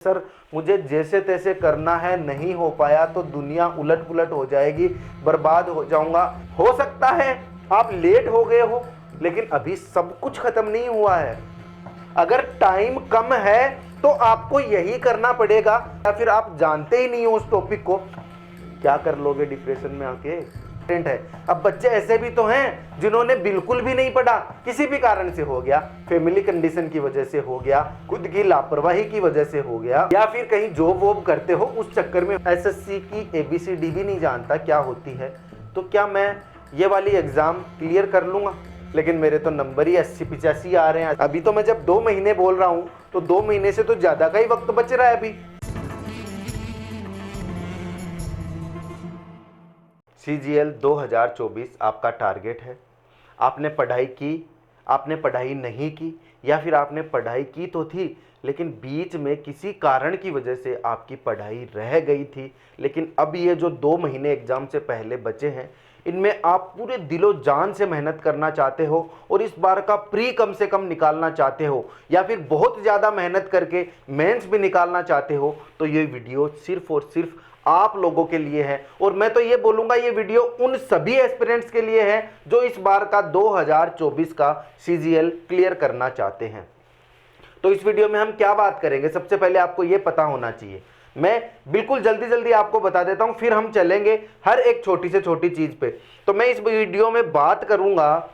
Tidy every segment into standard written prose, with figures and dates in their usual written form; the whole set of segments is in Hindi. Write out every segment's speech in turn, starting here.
सर मुझे जैसे तैसे करना है, नहीं हो पाया तो दुनिया उलट पुलट हो जाएगी, बर्बाद हो जाऊंगा। हो सकता है आप लेट हो गए हो, लेकिन अभी सब कुछ खत्म नहीं हुआ है। अगर टाइम कम है तो आपको यही करना पड़ेगा, या फिर आप जानते ही नहीं हो उस टॉपिक को, क्या कर लोगे डिप्रेशन में आके। है अब बच्चे ऐसे भी तो हैं जिन्होंने बिल्कुल भी नहीं पढ़ा, किसी भी कारण से हो गया, फैमिली कंडीशन की वजह से हो गया, खुद की लापरवाही की वजह से हो गया, या फिर कहीं जॉब वॉब करते हो उस चक्कर में एसएससी की ABCD भी नहीं जानता क्या होती है। तो क्या मैं ये वाली एग्जाम क्लियर कर लूंगा? लेकिन मेरे तो नंबर ही 80-85 आ रहे हैं। अभी तो मैं जब 2 महीने बोल रहा हूं तो 2 महीने से तो ज्यादा का ही वक्त बच रहा है अभी। CGL 2024 आपका टारगेट है। आपने पढ़ाई की, आपने पढ़ाई नहीं की, या फिर आपने पढ़ाई की तो थी लेकिन बीच में किसी कारण की वजह से आपकी पढ़ाई रह गई थी। लेकिन अब ये जो 2 महीने एग्जाम से पहले बचे हैं, इनमें आप पूरे दिलो जान से मेहनत करना चाहते हो और इस बार का प्री कम से कम निकालना चाहते हो, या फिर बहुत ज़्यादा मेहनत करके मेंस भी निकालना चाहते हो, तो ये वीडियो सिर्फ और सिर्फ आप लोगों के लिए है। और मैं तो ये बोलूंगा ये वीडियो उन सभी एस्पिरेंट्स के लिए है जो इस बार का 2024 का CGL क्लियर करना चाहते हैं। तो इस वीडियो में हम क्या बात करेंगे, सबसे पहले आपको ये पता होना चाहिए। मैं बिल्कुल जल्दी जल्दी आपको बता देता हूं, फिर हम चलेंगे हर एक छोटी से छोटी चीज पे। तो मैं इस वीडियो में बात करूंगा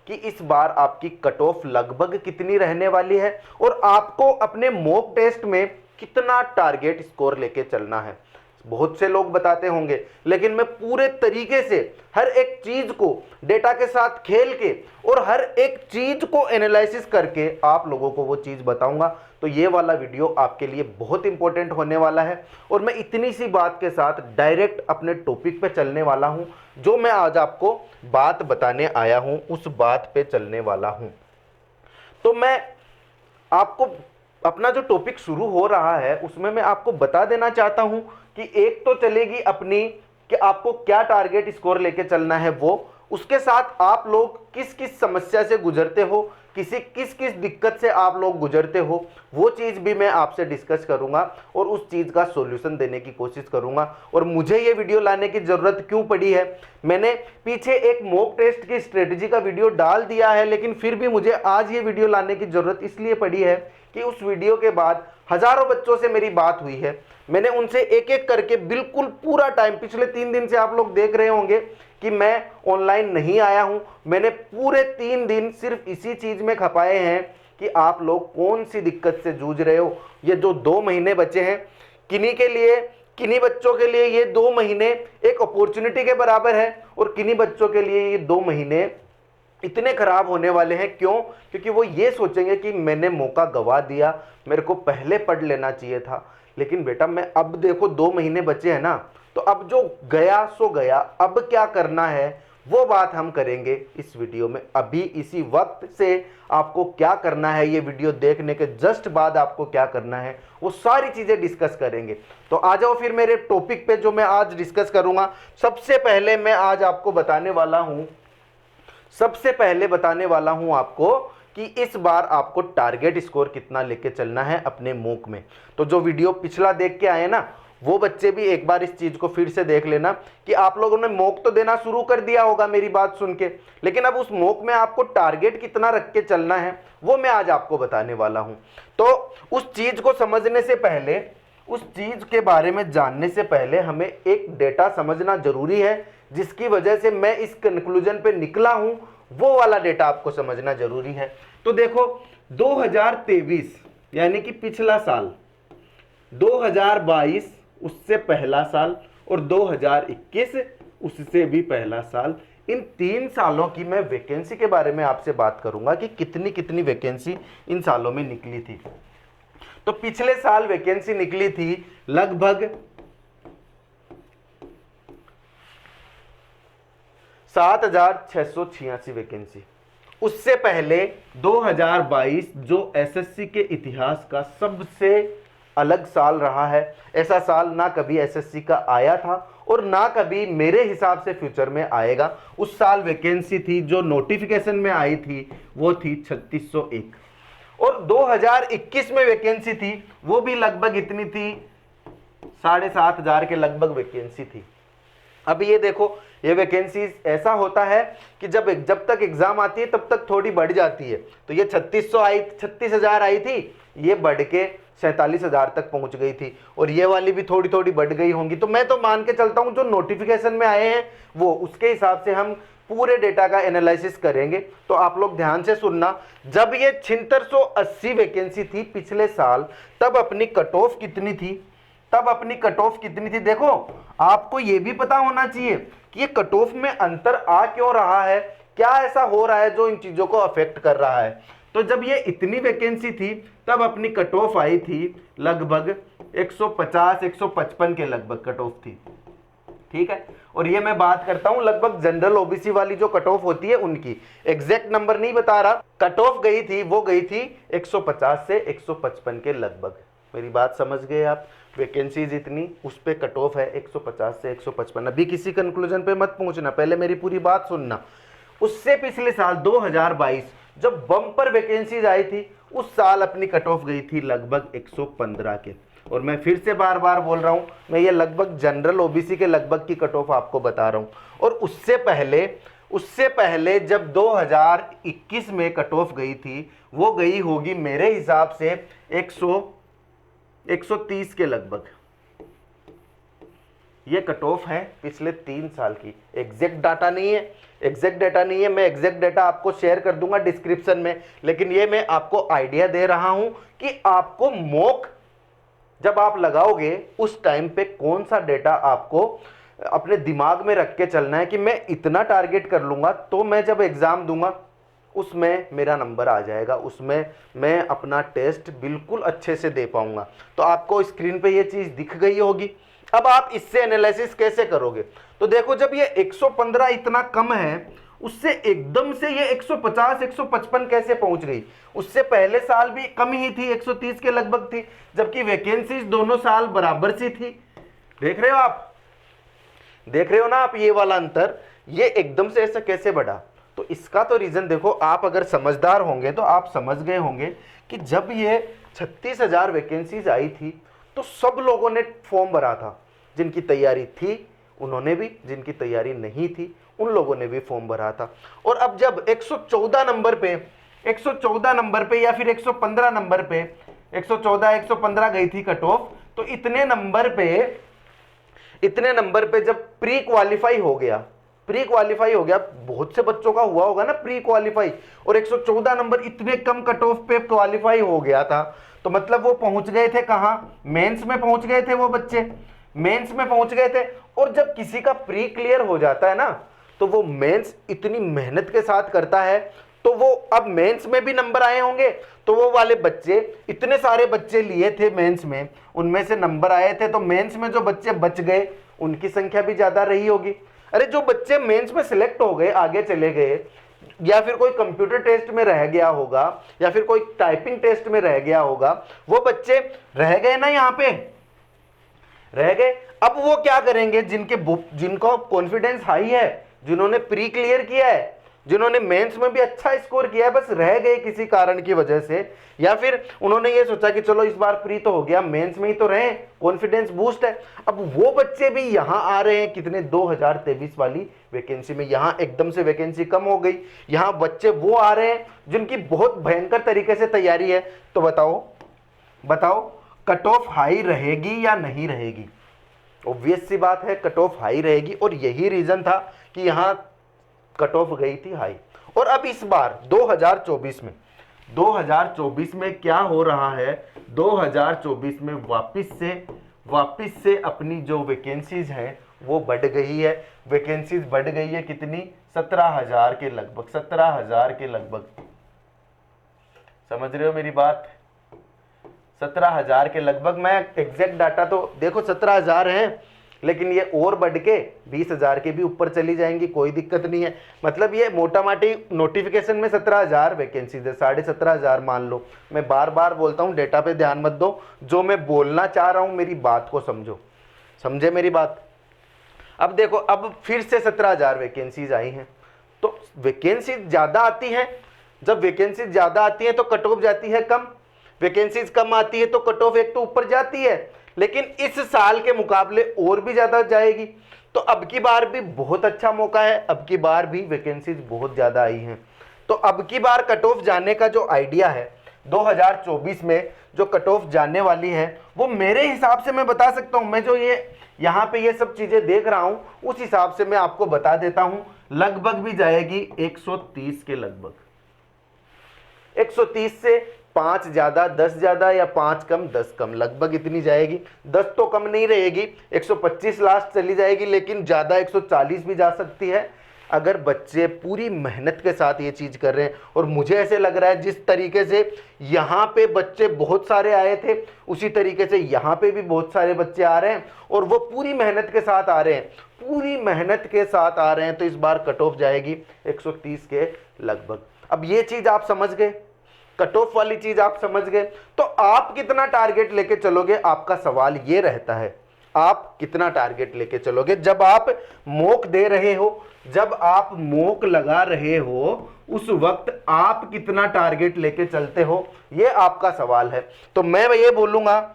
कि इस बार आपकी कट ऑफ लगभग कितनी रहने वाली है और आपको अपने मॉक टेस्ट में कितना टारगेट स्कोर लेके चलना है। बहुत से लोग बताते होंगे, लेकिन मैं पूरे तरीके से हर एक चीज को डेटा के साथ खेल के और हर एक चीज को एनालिसिस करके आप लोगों को वो चीज बताऊंगा। तो ये वाला वीडियो आपके लिए बहुत इंपॉर्टेंट होने वाला है। और मैं इतनी सी बात के साथ डायरेक्ट अपने टॉपिक पे चलने वाला हूं। जो मैं आज आपको बात बताने आया हूं उस बात पे चलने वाला हूं। तो मैं आपको अपना जो टॉपिक शुरू हो रहा है उसमें मैं आपको बता देना चाहता हूं कि एक तो चलेगी अपनी कि आपको क्या टारगेट स्कोर लेके चलना है वो, उसके साथ आप लोग किस किस समस्या से गुजरते हो, किस किस दिक्कत से आप लोग गुजरते हो, वो चीज़ भी मैं आपसे डिस्कस करूंगा और उस चीज़ का सॉल्यूशन देने की कोशिश करूंगा। और मुझे ये वीडियो लाने की ज़रूरत क्यों पड़ी है, मैंने पीछे एक मॉक टेस्ट की स्ट्रेटजी का वीडियो डाल दिया है, लेकिन फिर भी मुझे आज ये वीडियो लाने की ज़रूरत इसलिए पड़ी है कि उस वीडियो के बाद हज़ारों बच्चों से मेरी बात हुई है। मैंने उनसे एक एक करके बिल्कुल पूरा टाइम, पिछले 3 दिन से आप लोग देख रहे होंगे कि मैं ऑनलाइन नहीं आया हूं। मैंने पूरे 3 दिन सिर्फ इसी चीज में खपाए हैं कि आप लोग कौन सी दिक्कत से जूझ रहे हो। ये जो 2 महीने बचे हैं, किन्हीं बच्चों के लिए ये 2 महीने एक अपॉर्चुनिटी के बराबर है और किन्हीं बच्चों के लिए ये 2 महीने इतने खराब होने वाले हैं। क्यों? क्योंकि वो ये सोचेंगे कि मैंने मौका गवा दिया, मेरे को पहले पढ़ लेना चाहिए था। लेकिन बेटा मैं अब देखो 2 महीने बचे हैं ना, तो अब जो गया सो गया, अब क्या करना है वो बात हम करेंगे इस वीडियो में। अभी इसी वक्त से आपको क्या करना है, ये वीडियो देखने के जस्ट बाद आपको क्या करना है, वो सारी चीजें डिस्कस करेंगे। तो आ जाओ फिर मेरे टॉपिक पे जो मैं आज डिस्कस करूंगा। सबसे पहले मैं आज आपको बताने वाला हूं आपको कि इस बार आपको टारगेट स्कोर कितना लेके चलना है अपने मॉक में। तो जो वीडियो पिछला देख के आए ना, वो बच्चे भी एक बार इस चीज को फिर से देख लेना कि आप लोगों ने मॉक तो देना शुरू कर दिया होगा मेरी बात सुन के, लेकिन अब उस मॉक में आपको टारगेट कितना रख के चलना है वो मैं आज आपको बताने वाला हूं। तो उस चीज को समझने से पहले, उस चीज के बारे में जानने से पहले हमें एक डेटा समझना जरूरी है, जिसकी वजह से मैं इस कंक्लूजन पे निकला हूं। वो वाला डेटा आपको समझना जरूरी है। तो देखो 2023 यानी कि पिछला साल, 2022 उससे पहला साल और 2021 उससे भी पहला साल, इन 3 सालों की मैं वैकेंसी के बारे में आपसे बात करूंगा कि कितनी कितनी वैकेंसी इन सालों में निकली थी। तो पिछले साल वैकेंसी निकली थी लगभग 7,686 वैकेंसी। उससे पहले 2022 जो एसएससी के इतिहास का सबसे अलग साल रहा है। ऐसा साल ना कभी एसएससी का आया था और ना कभी मेरे हिसाब से फ्यूचर में आएगा। उस साल वैकेंसी थी जो नोटिफिकेशन में आई थी वो थी 3601 और 2021 में वैकेंसी थी वो भी लगभग इतनी थी, 7,500 के लगभग वैकेंसी थी। अब ये देखो, ये वैकेंसी ऐसा होता है कि जब तक एग्जाम आती है तब तक थोड़ी बढ़ जाती है। तो ये 36,000 आई थी, ये बढ़ के 47,000 तक पहुंच गई थी, और ये वाली भी थोड़ी थोड़ी बढ़ गई होंगी। तो मैं तो मान के चलता हूं जो नोटिफिकेशन में आए हैं वो, उसके हिसाब से हम पूरे डेटा का एनालिसिस करेंगे। तो आप लोग ध्यान से सुनना, जब ये 7680 वैकेंसी थी पिछले साल, तब अपनी कट ऑफ कितनी थी, देखो आपको ये भी पता होना चाहिए कि ये कट ऑफ में अंतर आ क्यों रहा है, क्या ऐसा हो रहा है जो इन चीजों को अफेक्ट कर रहा है। तो जब ये इतनी वैकेंसी थी तब अपनी कट ऑफ आई थी लगभग 150-155 के लगभग कट ऑफ थी, ठीक है। और ये मैं बात करता हूं लगभग जनरल ओबीसी वाली जो कट ऑफ होती है उनकी, एग्जैक्ट नंबर नहीं बता रहा, कट ऑफ गई थी, वो गई थी 150 से 155 के लगभग। मेरी बात समझ गए आप, वैकेंसीज इतनी, उस पे कट ऑफ है 150 से 155। अभी किसी कंक्लूजन पे मत पहुंचना, पहले मेरी पूरी बात सुनना। उससे पिछले साल 2022 जब बम्पर वैकेंसीज आई थी, उस साल अपनी कट ऑफ गई थी लगभग 115 के। और मैं फिर से बार बार बोल रहा हूं, मैं ये लगभग जनरल ओबीसी के लगभग की कट ऑफ आपको बता रहा हूं। और उससे पहले जब 2021 में कट ऑफ गई थी, वो गई होगी मेरे हिसाब से 130 के लगभग। ये कट ऑफ है पिछले 3 साल की, एग्जैक्ट डाटा नहीं है, मैं एग्जैक्ट डाटा आपको शेयर कर दूंगा डिस्क्रिप्शन में, लेकिन ये मैं आपको आइडिया दे रहा हूं कि आपको मॉक जब आप लगाओगे उस टाइम पे कौन सा डेटा आपको अपने दिमाग में रख के चलना है कि मैं इतना टारगेट कर लूंगा तो मैं जब एग्जाम दूंगा उसमें मेरा नंबर आ जाएगा, उसमें मैं अपना टेस्ट बिल्कुल अच्छे से दे पाऊंगा। तो आपको स्क्रीन पे ये चीज दिख गई होगी। अब आप इससे एनालिसिस कैसे करोगे, तो देखो जब ये 115 इतना कम है, उससे एकदम से ये 150-155 कैसे पहुंच गई। उससे पहले साल भी कम ही थी, 130 के लगभग थी, जबकि वैकेंसीज दोनों साल बराबर सी थी। देख रहे हो ना आप ये वाला अंतर, ये एकदम से ऐसा कैसे बढ़ा। तो इसका तो रीजन देखो, आप अगर समझदार होंगे तो आप समझ गए होंगे कि जब ये 36,000 वैकेंसीज आई थी तो सब लोगों ने फॉर्म भरा था, जिनकी तैयारी थी उन्होंने भी, जिनकी तैयारी नहीं थी उन लोगों ने भी फॉर्म भरा था। और अब जब 114 नंबर पे या फिर 115 नंबर पे, 114-115 गई थी कट ऑफ, तो इतने नंबर पे जब प्री क्वालिफाई हो गया, बहुत से बच्चों का हुआ होगा ना प्री क्वालिफाई, और 114 नंबर इतने कम कट ऑफ पे क्वालिफाई हो गया था, तो मतलब वो पहुंच गए थे कहां, मेंस में पहुंच गए थे, वो बच्चे मेंस में पहुंच गए थे। और जब किसी का प्री क्लियर हो जाता है ना, तो वो मेंस इतनी मेहनत के साथ करता है, तो वो अब मेंस में भी नंबर आए होंगे, तो वो वाले बच्चे, इतने सारे बच्चे लिए थे मेंस में, उनमें से नंबर आए थे, तो मेंस में जो बच्चे बच गए उनकी संख्या भी ज्यादा रही होगी। अरे जो बच्चे मेंस में सिलेक्ट हो गए, आगे चले गए, या फिर कोई कंप्यूटर टेस्ट में रह गया होगा, या फिर कोई टाइपिंग टेस्ट में रह गया होगा, वो बच्चे रह गए ना, यहाँ पे रह गए। अब वो क्या करेंगे, जिनको कॉन्फिडेंस हाई है, जिन्होंने प्री क्लियर किया है, जिन्होंने मेंस में भी अच्छा स्कोर किया है, बस रह गए किसी कारण की वजह से, या फिर उन्होंने ये सोचा कि चलो इस बार प्री तो हो गया, मेंस में ही तो रहे, कॉन्फिडेंस बूस्ट है। अब वो बच्चे भी यहां आ रहे हैं, कितने 2023 वाली वैकेंसी में, यहां एकदम से वैकेंसी कम हो गई, यहां बच्चे वो आ रहे हैं जिनकी बहुत भयंकर तरीके से तैयारी है। तो बताओ कट ऑफ हाई रहेगी या नहीं रहेगी। ऑब्वियस सी बात है, कट ऑफ हाई रहेगी, और यही रीजन था कि यहां कट ऑफ गई थी हाई। और अब इस बार 2024 में क्या हो रहा है, 2024 में वापस से अपनी जो वैकेंसीज हैं वो बढ़ गई है। वैकेंसीज बढ़ गई है कितनी, 17,000 के लगभग, 17,000 के लगभग। समझ रहे हो मेरी बात, 17,000 के लगभग। मैं एग्जैक्ट डाटा तो देखो 17,000 है, लेकिन ये और बढ़ के 20,000 के भी ऊपर चली जाएंगी, कोई दिक्कत नहीं है। मतलब ये मोटा माटी नोटिफिकेशन में 17,000 वैकेंसीज है, 17,500 मान लो। मैं बार बार बोलता हूँ, डेटा पे ध्यान मत दो, जो मैं बोलना चाह रहा हूँ मेरी बात को समझे मेरी बात। अब देखो, अब फिर से 17,000 वैकेंसीज आई हैं, तो वैकेंसी ज़्यादा आती है जब वैकेंसीज ज्यादा आती है तो कट ऑफ जाती है कम, वैकेंसीज कम आती है तो कट ऑफ एक तो ऊपर जाती है, लेकिन इस साल के मुकाबले और भी ज्यादा जाएगी। तो अब की बार भी बहुत अच्छा मौका है, अब की बार भी वैकेंसीज बहुत ज्यादा आई हैं। तो अब की बार कट ऑफ जाने का जो आइडिया है 2024 में जो कट ऑफ जाने वाली है, वो मेरे हिसाब से मैं बता सकता हूं, मैं जो ये यहाँ पे ये सब चीजें देख रहा हूं उस हिसाब से मैं आपको बता देता हूं, लगभग भी जाएगी 130 के लगभग, 130 से 5 ज्यादा 10 ज्यादा या 5 कम 10 कम, लगभग इतनी जाएगी। 10 तो कम नहीं रहेगी, 125 लास्ट चली जाएगी, लेकिन ज्यादा 140 भी जा सकती है अगर बच्चे पूरी मेहनत के साथ ये चीज कर रहे हैं। और मुझे ऐसे लग रहा है जिस तरीके से यहाँ पे बच्चे बहुत सारे आए थे, उसी तरीके से यहाँ पे भी बहुत सारे बच्चे आ रहे हैं और वो पूरी मेहनत के साथ आ रहे हैं, पूरी मेहनत के साथ आ रहे हैं। तो इस बार कट ऑफ जाएगी 130 के लगभग। अब ये चीज आप समझ गए, कट ऑफ वाली चीज आप समझ गए, तो आप कितना टारगेट लेके चलोगे, आपका सवाल ये रहता है, आप कितना टारगेट लेके चलोगे जब आप मॉक दे रहे हो, जब आप मॉक लगा रहे हो उस वक्त आप कितना टारगेट लेके चलते हो, ये आपका सवाल है। तो मैं ये बोलूंगा,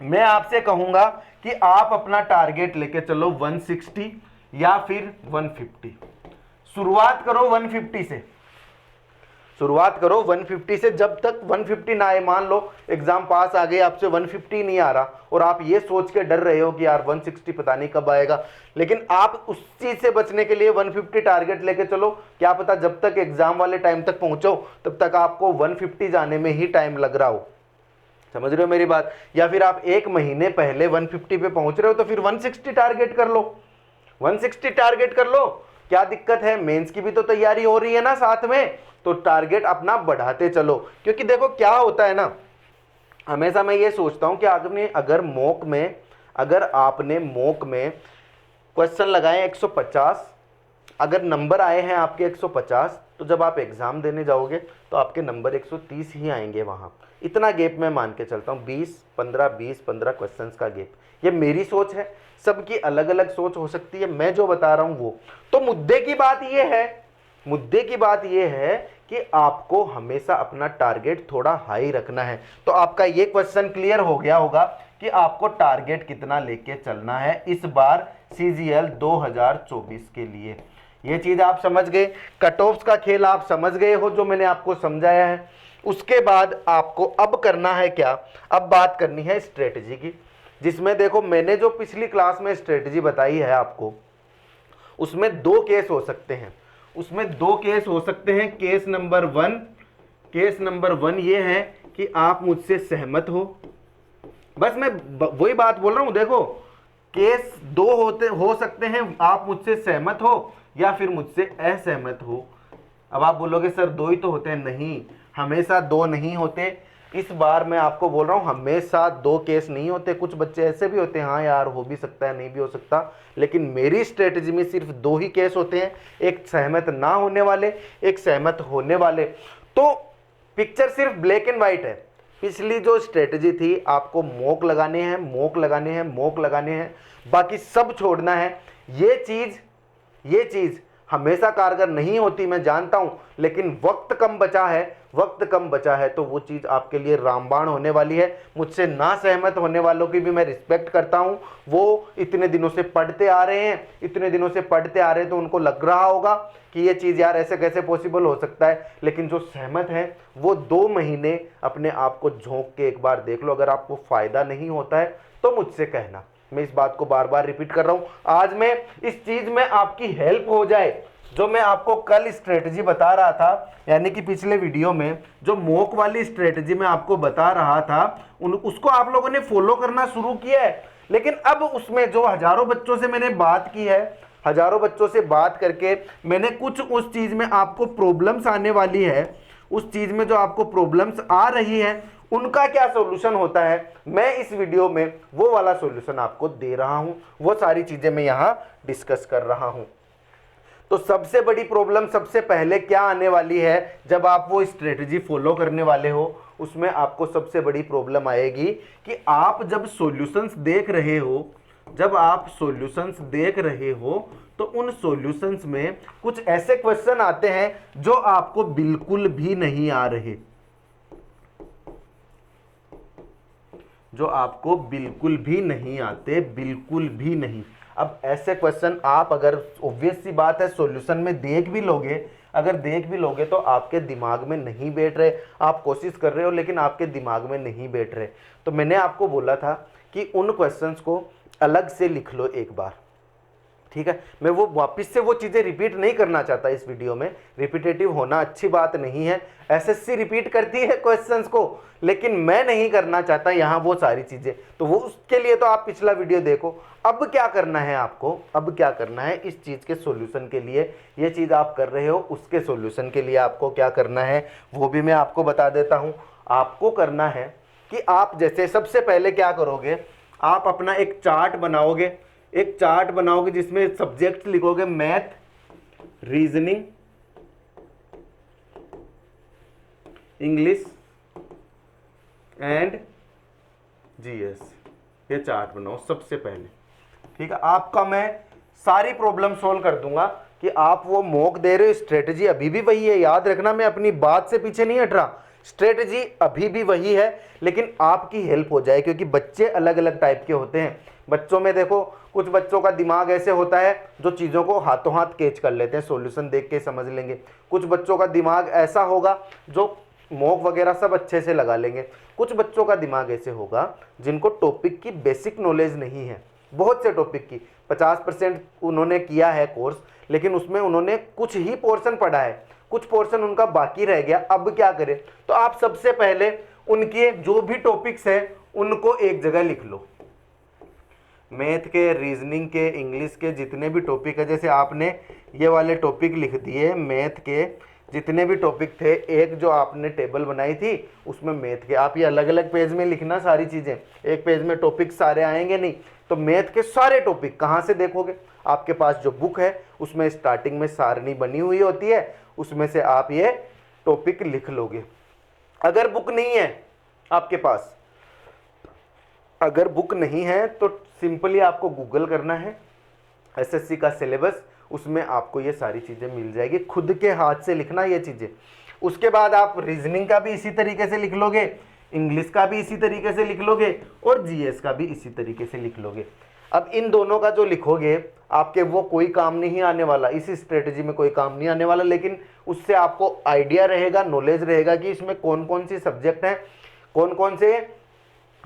मैं आपसे कहूंगा कि आप अपना टारगेट लेके चलो 160 या फिर 150। शुरुआत करो 150 से, शुरुआत करो 150 से। जब तक 150 ना आए, मान लो एग्जाम पास आ गए, आपसे 150 नहीं आ रहा और आप ये सोच के डर रहे हो कि यार 160 पता नहीं कब आएगा, लेकिन आप उस चीज से बचने के लिए 150 टारगेट लेके चलो। क्या पता जब तक एग्जाम वाले टाइम तक पहुंचो तब तक आपको 150 जाने में ही टाइम लग रहा हो। समझ रहे हो मेरी बात? या फिर आप एक महीने पहले 150 पे पहुंच रहे हो तो फिर 160 टारगेट कर लो, 160 टारगेट कर लो, क्या दिक्कत है? मेंस की भी तो तैयारी हो रही है ना साथ में, तो टारगेट अपना बढ़ाते चलो। क्योंकि देखो क्या होता है ना, हमेशा मैं ये सोचता हूं कि आपने अगर मॉक में, अगर आपने मॉक में क्वेश्चन लगाए 150, अगर नंबर आए हैं आपके 150, तो जब आप एग्जाम देने जाओगे तो आपके नंबर 130 ही आएंगे। वहां इतना गैप मैं मान के चलता हूं, 20-15 क्वेश्चंस का गैप। ये मेरी सोच है, सबकी अलग अलग सोच हो सकती है, मैं जो बता रहा हूं वो। तो मुद्दे की बात ये है, मुद्दे की बात ये है कि आपको हमेशा अपना टारगेट थोड़ा हाई रखना है। तो आपका ये क्वेश्चन क्लियर हो गया होगा कि आपको टारगेट कितना लेके चलना है इस बार CGL 2024 के लिए। ये चीज आप समझ गए, कट ऑफ्स का खेल आप समझ गए हो जो मैंने आपको समझाया है। उसके बाद आपको अब करना है क्या, अब बात करनी है स्ट्रेटजी की, जिसमें देखो मैंने जो पिछली क्लास में स्ट्रेटजी बताई है आपको, उसमें 2 केस हो सकते हैं, उसमें 2 केस हो सकते हैं। केस नंबर 1 ये है कि आप मुझसे सहमत हो, बस मैं वही बात बोल रहा हूं। देखो केस 2 हो सकते हैं, आप मुझसे सहमत हो या फिर मुझसे असहमत हो। अब आप बोलोगे सर 2 ही तो होते हैं, नहीं, हमेशा 2 नहीं होते। इस बार मैं आपको बोल रहा हूं हमेशा 2 केस नहीं होते, कुछ बच्चे ऐसे भी होते हैं, हाँ यार हो भी सकता है नहीं भी हो सकता, लेकिन मेरी स्ट्रेटजी में सिर्फ 2 ही केस होते हैं, एक सहमत ना होने वाले, एक सहमत होने वाले। तो पिक्चर सिर्फ ब्लैक एंड व्हाइट है। पिछली जो स्ट्रेटजी थी, आपको मॉक लगाने हैं, मॉक लगाने हैं, मॉक लगाने हैं, बाकी सब छोड़ना है। ये चीज हमेशा कारगर नहीं होती, मैं जानता हूं, लेकिन वक्त कम बचा है, वक्त कम बचा है तो वो चीज आपके लिए रामबाण होने वाली है। मुझसे ना सहमत होने वालों की भी मैं रिस्पेक्ट करता हूं, वो इतने दिनों से पढ़ते आ रहे हैं, इतने दिनों से पढ़ते आ रहे हैं, तो उनको लग रहा होगा कि ये चीज यार ऐसे कैसे पॉसिबल हो सकता है। लेकिन जो सहमत है वो 2 महीने अपने आप को झोंक के एक बार देख लो, अगर आपको फायदा नहीं होता है तो मुझसे कहना। मैं इस बात को बार बार रिपीट कर रहा हूं, आज मैं इस चीज में आपकी हेल्प हो जाए। जो मैं आपको कल स्ट्रेटजी बता रहा था, यानी कि पिछले वीडियो में जो मॉक वाली स्ट्रेटजी मैं आपको बता रहा था, उसको आप लोगों ने फॉलो करना शुरू किया है। लेकिन अब उसमें जो हजारों बच्चों से मैंने बात की है, हजारों बच्चों से बात करके मैंने कुछ उस चीज में आपको प्रॉब्लम्स आने वाली है, उस चीज में जो आपको प्रॉब्लम्स आ रही है उनका क्या सॉल्यूशन होता है, मैं इस वीडियो में वो वाला सॉल्यूशन आपको दे रहा हूं, वो सारी चीजें मैं यहां डिस्कस कर रहा हूं। तो सबसे बड़ी प्रॉब्लम सबसे पहले क्या आने वाली है, जब आप वो स्ट्रेटजी फॉलो करने वाले हो, उसमें आपको सबसे बड़ी प्रॉब्लम आएगी कि आप जब सॉल्यूशंस देख रहे हो जब आप सॉल्यूशंस देख रहे हो तो उन सॉल्यूशंस में कुछ ऐसे क्वेश्चन आते हैं जो आपको बिल्कुल भी नहीं आ रहे, जो आपको बिल्कुल भी नहीं आते, बिल्कुल भी नहीं। अब ऐसे क्वेश्चन आप अगर, ऑब्वियस सी बात है, सॉल्यूशन में देख भी लोगे, अगर देख भी लोगे तो आपके दिमाग में नहीं बैठ रहे, आप कोशिश कर रहे हो लेकिन आपके दिमाग में नहीं बैठ रहे। तो मैंने आपको बोला था कि उन क्वेश्चंस को अलग से लिख लो एक बार, ठीक है। मैं वो वापस से वो चीज़ें रिपीट नहीं करना चाहता इस वीडियो में, रिपीटेटिव होना अच्छी बात नहीं है, एसएससी रिपीट करती है क्वेश्चंस को, लेकिन मैं नहीं करना चाहता यहाँ वो सारी चीज़ें। तो वो उसके लिए तो आप पिछला वीडियो देखो। अब क्या करना है आपको, अब क्या करना है इस चीज़ के सॉल्यूशन के लिए, ये चीज़ आप कर रहे हो उसके सॉल्यूशन के लिए आपको क्या करना है वो भी मैं आपको बता देता हूँ। आपको करना है कि आप जैसे सबसे पहले क्या करोगे, आप अपना एक चार्ट बनाओगे, एक चार्ट बनाओगे जिसमें सब्जेक्ट लिखोगे math, reasoning, English and GS. ये चार्ट बनाओ सबसे पहले, ठीक है। आपका मैं सारी प्रॉब्लम सॉल्व कर दूंगा कि आप वो मॉक दे रहे हो, स्ट्रेटजी अभी भी वही है, याद रखना, मैं अपनी बात से पीछे नहीं हट रहा, स्ट्रेटजी अभी भी वही है, लेकिन आपकी हेल्प हो जाए, क्योंकि बच्चे अलग अलग टाइप के होते हैं। बच्चों में देखो, कुछ बच्चों का दिमाग ऐसे होता है जो चीज़ों को हाथों हाथ कैच कर लेते हैं, सॉल्यूशन देख के समझ लेंगे। कुछ बच्चों का दिमाग ऐसा होगा जो मॉक वगैरह सब अच्छे से लगा लेंगे। कुछ बच्चों का दिमाग ऐसे होगा जिनको टॉपिक की बेसिक नॉलेज नहीं है, बहुत से टॉपिक की 50% उन्होंने किया है कोर्स, लेकिन उसमें उन्होंने कुछ ही पोर्शन पढ़ा है, कुछ पोर्शन उनका बाकी रह गया। अब क्या करें, तो आप सबसे पहले उनके जो भी टॉपिक्स हैं उनको एक जगह लिख लो। मैथ के, रीजनिंग के, इंग्लिश के जितने भी टॉपिक है, जैसे आपने ये वाले टॉपिक लिख दिए, मैथ के जितने भी टॉपिक थे, एक जो आपने टेबल बनाई थी उसमें मैथ के, आप ये अलग अलग पेज में लिखना सारी चीज़ें, एक पेज में टॉपिक सारे आएंगे नहीं। तो मैथ के सारे टॉपिक कहाँ से देखोगे, आपके पास जो बुक है उसमें स्टार्टिंग में सारणी बनी हुई होती है, उसमें से आप ये टॉपिक लिख लोगे। अगर बुक नहीं है आपके पास, अगर बुक नहीं है तो सिंपली आपको गूगल करना है एसएससी का सिलेबस, उसमें आपको ये सारी चीज़ें मिल जाएगी, खुद के हाथ से लिखना ये चीज़ें। उसके बाद आप रीजनिंग का भी इसी तरीके से लिख लोगे, इंग्लिश का भी इसी तरीके से लिख लोगे और जीएस का भी इसी तरीके से लिख लोगे। अब इन दोनों का जो लिखोगे आपके वो कोई काम नहीं आने वाला, इस स्ट्रेटजी में कोई काम नहीं आने वाला, लेकिन उससे आपको आइडिया रहेगा, नॉलेज रहेगा कि इसमें कौन कौन सी सब्जेक्ट हैं, कौन कौन से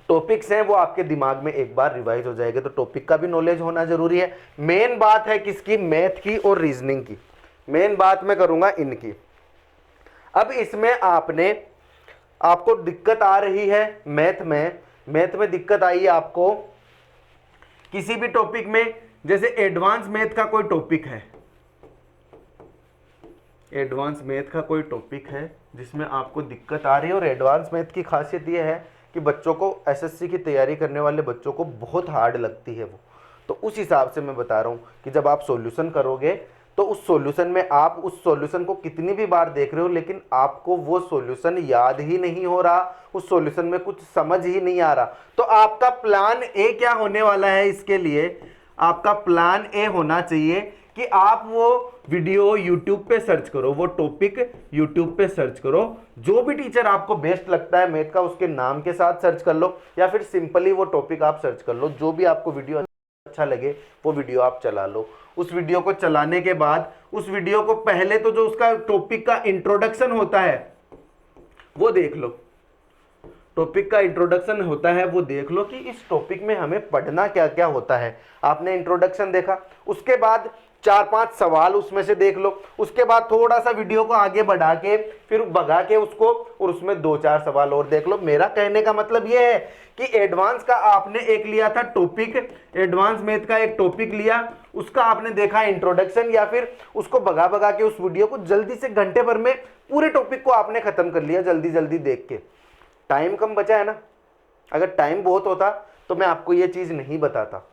टॉपिक्स हैं, वो आपके दिमाग में एक बार रिवाइज हो जाएगा। तो टॉपिक का भी नॉलेज होना जरूरी है। मेन बात है किसकी, मैथ की और रीजनिंग की, मेन बात मैं करूंगा इनकी। अब इसमें आपको दिक्कत आ रही है मैथ में दिक्कत आई है आपको किसी भी टॉपिक में, जैसे एडवांस मैथ का कोई टॉपिक है, एडवांस मैथ का कोई टॉपिक है जिसमें आपको दिक्कत आ रही है, और एडवांस मैथ की खासियत यह है कि बच्चों को, एसएससी की तैयारी करने वाले बच्चों को बहुत हार्ड लगती है वो। तो उस हिसाब से मैं बता रहा हूँ कि जब आप सॉल्यूशन करोगे तो उस सॉल्यूशन में आप उस सॉल्यूशन को कितनी भी बार देख रहे हो लेकिन आपको वो सॉल्यूशन याद ही नहीं हो रहा, उस सॉल्यूशन में कुछ समझ ही नहीं आ रहा, तो आपका प्लान ए क्या होने वाला है, इसके लिए आपका प्लान ए होना चाहिए कि आप वो वीडियो YouTube पे सर्च करो, वो टॉपिक YouTube पे सर्च करो, जो भी टीचर आपको बेस्ट लगता है मैथ का उसके नाम के साथ सर्च कर लो, या फिर सिंपली वो टॉपिक आप सर्च कर लो, जो भी आपको वीडियो अच्छा लगे वो वीडियो आप चला लो। उस वीडियो को चलाने के बाद उस वीडियो को पहले तो जो उसका टॉपिक का इंट्रोडक्शन होता है वो देख लो, टॉपिक का इंट्रोडक्शन होता है वो देख लो कि इस टॉपिक में हमें पढ़ना क्या क्या होता है। आपने इंट्रोडक्शन देखा, उसके बाद 4-5 सवाल उसमें से देख लो, उसके बाद थोड़ा सा वीडियो को आगे बढ़ा के फिर भगा के उसको, और उसमें 2-4 सवाल और देख लो। मेरा कहने का मतलब ये है कि एडवांस का आपने एक लिया था टॉपिक, एडवांस मैथ का एक टॉपिक लिया, उसका आपने देखा इंट्रोडक्शन, या फिर उसको भगा भगा के उस वीडियो को जल्दी से घंटे भर में पूरे टॉपिक को आपने खत्म कर लिया जल्दी जल्दी देख के। टाइम कम बचा है ना, अगर टाइम बहुत होता तो मैं आपको ये चीज़ नहीं बताता,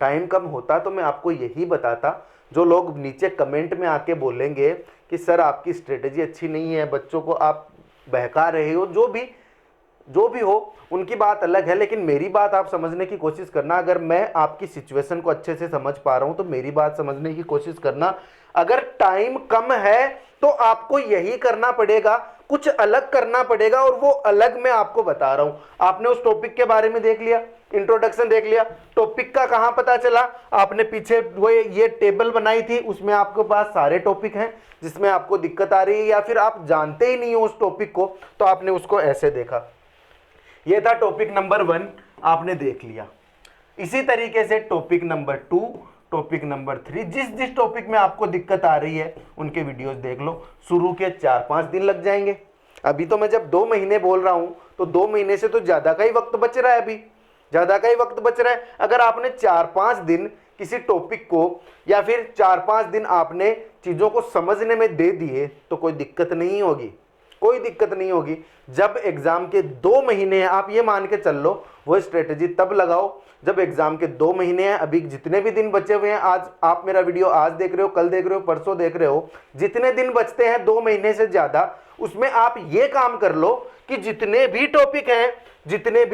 टाइम कम होता तो मैं आपको यही बताता। जो लोग नीचे कमेंट में आके बोलेंगे कि सर आपकी स्ट्रेटजी अच्छी नहीं है, बच्चों को आप बहका रहे हो, जो भी जो भी हो उनकी बात अलग है, लेकिन मेरी बात आप समझने की कोशिश करना। अगर मैं आपकी सिचुएशन को अच्छे से समझ पा रहा हूं तो मेरी बात समझने की कोशिश करना। अगर टाइम कम है तो आपको यही करना पड़ेगा, कुछ अलग करना पड़ेगा, और वो अलग मैं आपको बता रहा हूं। आपने उस टॉपिक के बारे में देख लिया, इंट्रोडक्शन देख लिया, टॉपिक का कहां पता चला, आपने पीछे वो ये टेबल बनाई थी, उसमें आपके पास सारे टॉपिक हैं। जिसमें आपको दिक्कत आ रही है या फिर आप जानते ही नहीं हो उस टॉपिक को, तो आपने उसको ऐसे देखा। ये था टॉपिक नंबर 1, आपने देख लिया। इसी तरीके से टॉपिक नंबर 2, टॉपिक नंबर 3, जिस टॉपिक में आपको दिक्कत आ रही है उनके वीडियोस देख लो। शुरू के 4-5 दिन लग जाएंगे। अभी तो मैं जब 2 महीने बोल रहा हूं तो 2 महीने से तो ज्यादा का ही वक्त बच रहा है, अभी ज्यादा का ही वक्त बच रहा है। अगर आपने 4-5 दिन किसी टॉपिक को या फिर 4-5 दिन आपने चीजों को समझने में दे दिए तो कोई दिक्कत नहीं होगी, कोई दिक्कत नहीं होगी। जब एग्जाम के 2 महीने हैं, आप ये मान के चल लो, वो स्ट्रेटेजी तब लगाओ जब एग्जाम के 2 महीने हैं। अभी जितने भी दिन बचे हुए हैं, आज आप मेरा वीडियो आज देख रहे हो, कल देख रहे हो, परसों देख रहे हो, जितने दिन बचते हैं 2 महीने से ज्यादा, उसमें आप ये काम कर लो कि जितने भी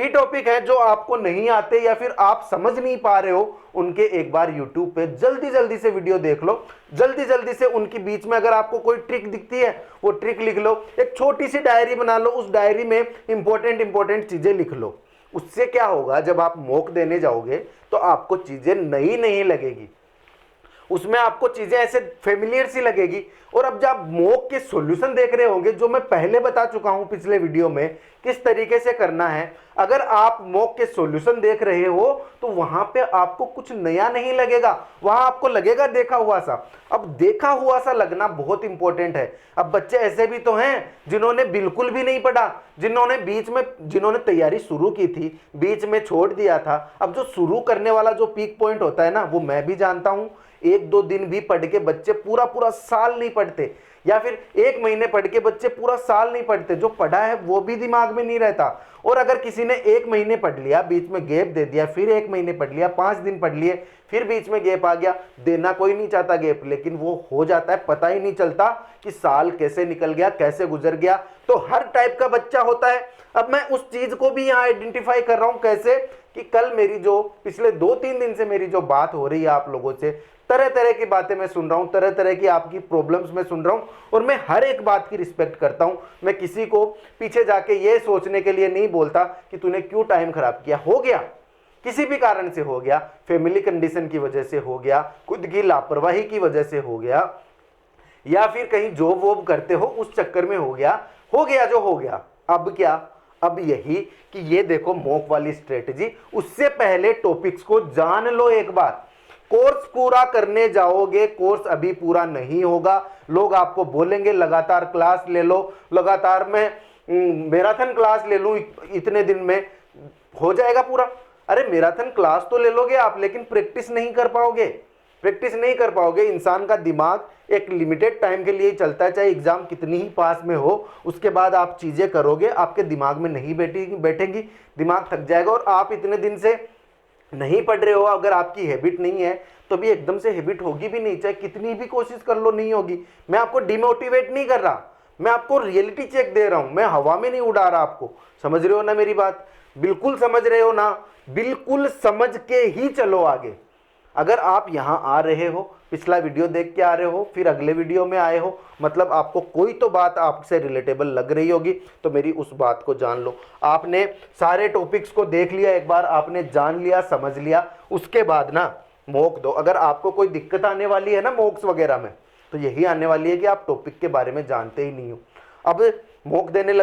टॉपिक हैं जो आपको नहीं आते या फिर आप समझ नहीं पा रहे हो, उनके एक बार YouTube पे जल्दी से वीडियो देख लो। जल्दी से उनके बीच में अगर आपको कोई ट्रिक दिखती है वो ट्रिक लिख लो। एक छोटी सी डायरी बना लो, उस डायरी में इंपॉर्टेंट चीजें लिख लो। उससे क्या होगा, जब आप मॉक देने जाओगे तो आपको चीजें नई नहीं लगेगी, उसमें आपको चीजें ऐसे फेमिलियर सी लगेगी। और अब जब मॉक के सॉल्यूशन देख रहे होंगे, जो मैं पहले बता चुका हूं पिछले वीडियो में किस तरीके से करना है, अगर आप मॉक के सॉल्यूशन देख रहे हो तो वहां पे आपको कुछ नया नहीं लगेगा, वहां आपको लगेगा देखा हुआ सा। अब देखा हुआ सा लगना बहुत इंपॉर्टेंट है। अब बच्चे ऐसे भी तो हैं जिन्होंने बिल्कुल भी नहीं पढ़ा, जिन्होंने तैयारी शुरू की थी, बीच में छोड़ दिया था। अब जो शुरू करने वाला जो पीक पॉइंट होता है ना, वो मैं भी जानता हूं। 1-2 दिन भी पढ़ के बच्चे पूरा साल नहीं पढ़ते, या फिर 1 महीने पढ़ के बच्चे पूरा साल नहीं पढ़ते। जो पढ़ा है वो भी दिमाग में नहीं रहता। और अगर किसी ने 1 महीने पढ़ लिया, बीच में गैप दे दिया, फिर 1 महीने पढ़ लिया, 5 दिन पढ़ लिए, फिर बीच में गैप आ गया, देना कोई नहीं चाहता गैप, लेकिन वो हो जाता है, पता ही नहीं चलता कि साल कैसे निकल गया, कैसे गुजर गया। तो हर टाइप का बच्चा होता है। अब मैं उस चीज को भी यहाँ आइडेंटिफाई कर रहा हूं, कैसे कि कल मेरी जो पिछले 2-3 दिन से मेरी जो बात हो रही है आप लोगों से, तरह की बातें मैं सुन रहा हूं, तरह की आपकी प्रॉब्लम्स मैं सुन रहा हूं, और मैं हर एक बात की रिस्पेक्ट करता हूं। मैं किसी को पीछे जाके ये सोचने के लिए नहीं बोलता कि तूने क्यों टाइम खराब किया। हो गया, किसी भी कारण से हो गया, फैमिली कंडीशन की वजह से हो गया, खुद की लापरवाही की वजह से हो गया, या फिर कहीं जॉब वॉब करते हो उस चक्कर में हो गया जो हो गया। अब क्या, अब यही कि ये देखो मॉक वाली स्ट्रेटजी, उससे पहले टॉपिक्स को जान लो एक बार। कोर्स पूरा करने जाओगे, कोर्स अभी पूरा नहीं होगा। लोग आपको बोलेंगे लगातार क्लास ले लो, लगातार मैं मैराथन क्लास ले लूं, इतने दिन में हो जाएगा पूरा। अरे मैराथन क्लास तो ले लोगे आप, लेकिन प्रैक्टिस नहीं कर पाओगे। इंसान का दिमाग एक लिमिटेड टाइम के लिए ही चलता है, चाहे एग्जाम कितनी ही पास में हो, उसके बाद आप चीजें करोगे, आपके दिमाग में नहीं बैठेंगी, दिमाग थक जाएगा। और आप इतने दिन से नहीं पढ़ रहे हो, अगर आपकी हैबिट नहीं है तो भी एकदम से हैबिट होगी भी नहीं, चाहे कितनी भी कोशिश कर लो नहीं होगी। मैं आपको डिमोटिवेट नहीं कर रहा, मैं आपको रियलिटी चेक दे रहा हूं, मैं हवा में नहीं उड़ा रहा आपको। समझ रहे हो ना मेरी बात? बिल्कुल समझ रहे हो ना? बिल्कुल समझ के ही चलो आगे। अगर आप यहां आ रहे हो, पिछला वीडियो देख के आ रहे हो, फिर अगले वीडियो में आए हो, मतलब आपको कोई तो बात आपसे रिलेटेबल लग रही होगी, तो मेरी उस बात को जान लो। आपने सारे टॉपिक्स को देख लिया, एक बार आपने जान लिया, समझ लिया, उसके बाद ना मॉक दो। अगर आपको कोई दिक्कत आने वाली है ना मॉक्स वगैरह में, तो यही आने वाली है कि आप टॉपिक के बारे में जानते ही नहीं हो। अब मॉक देने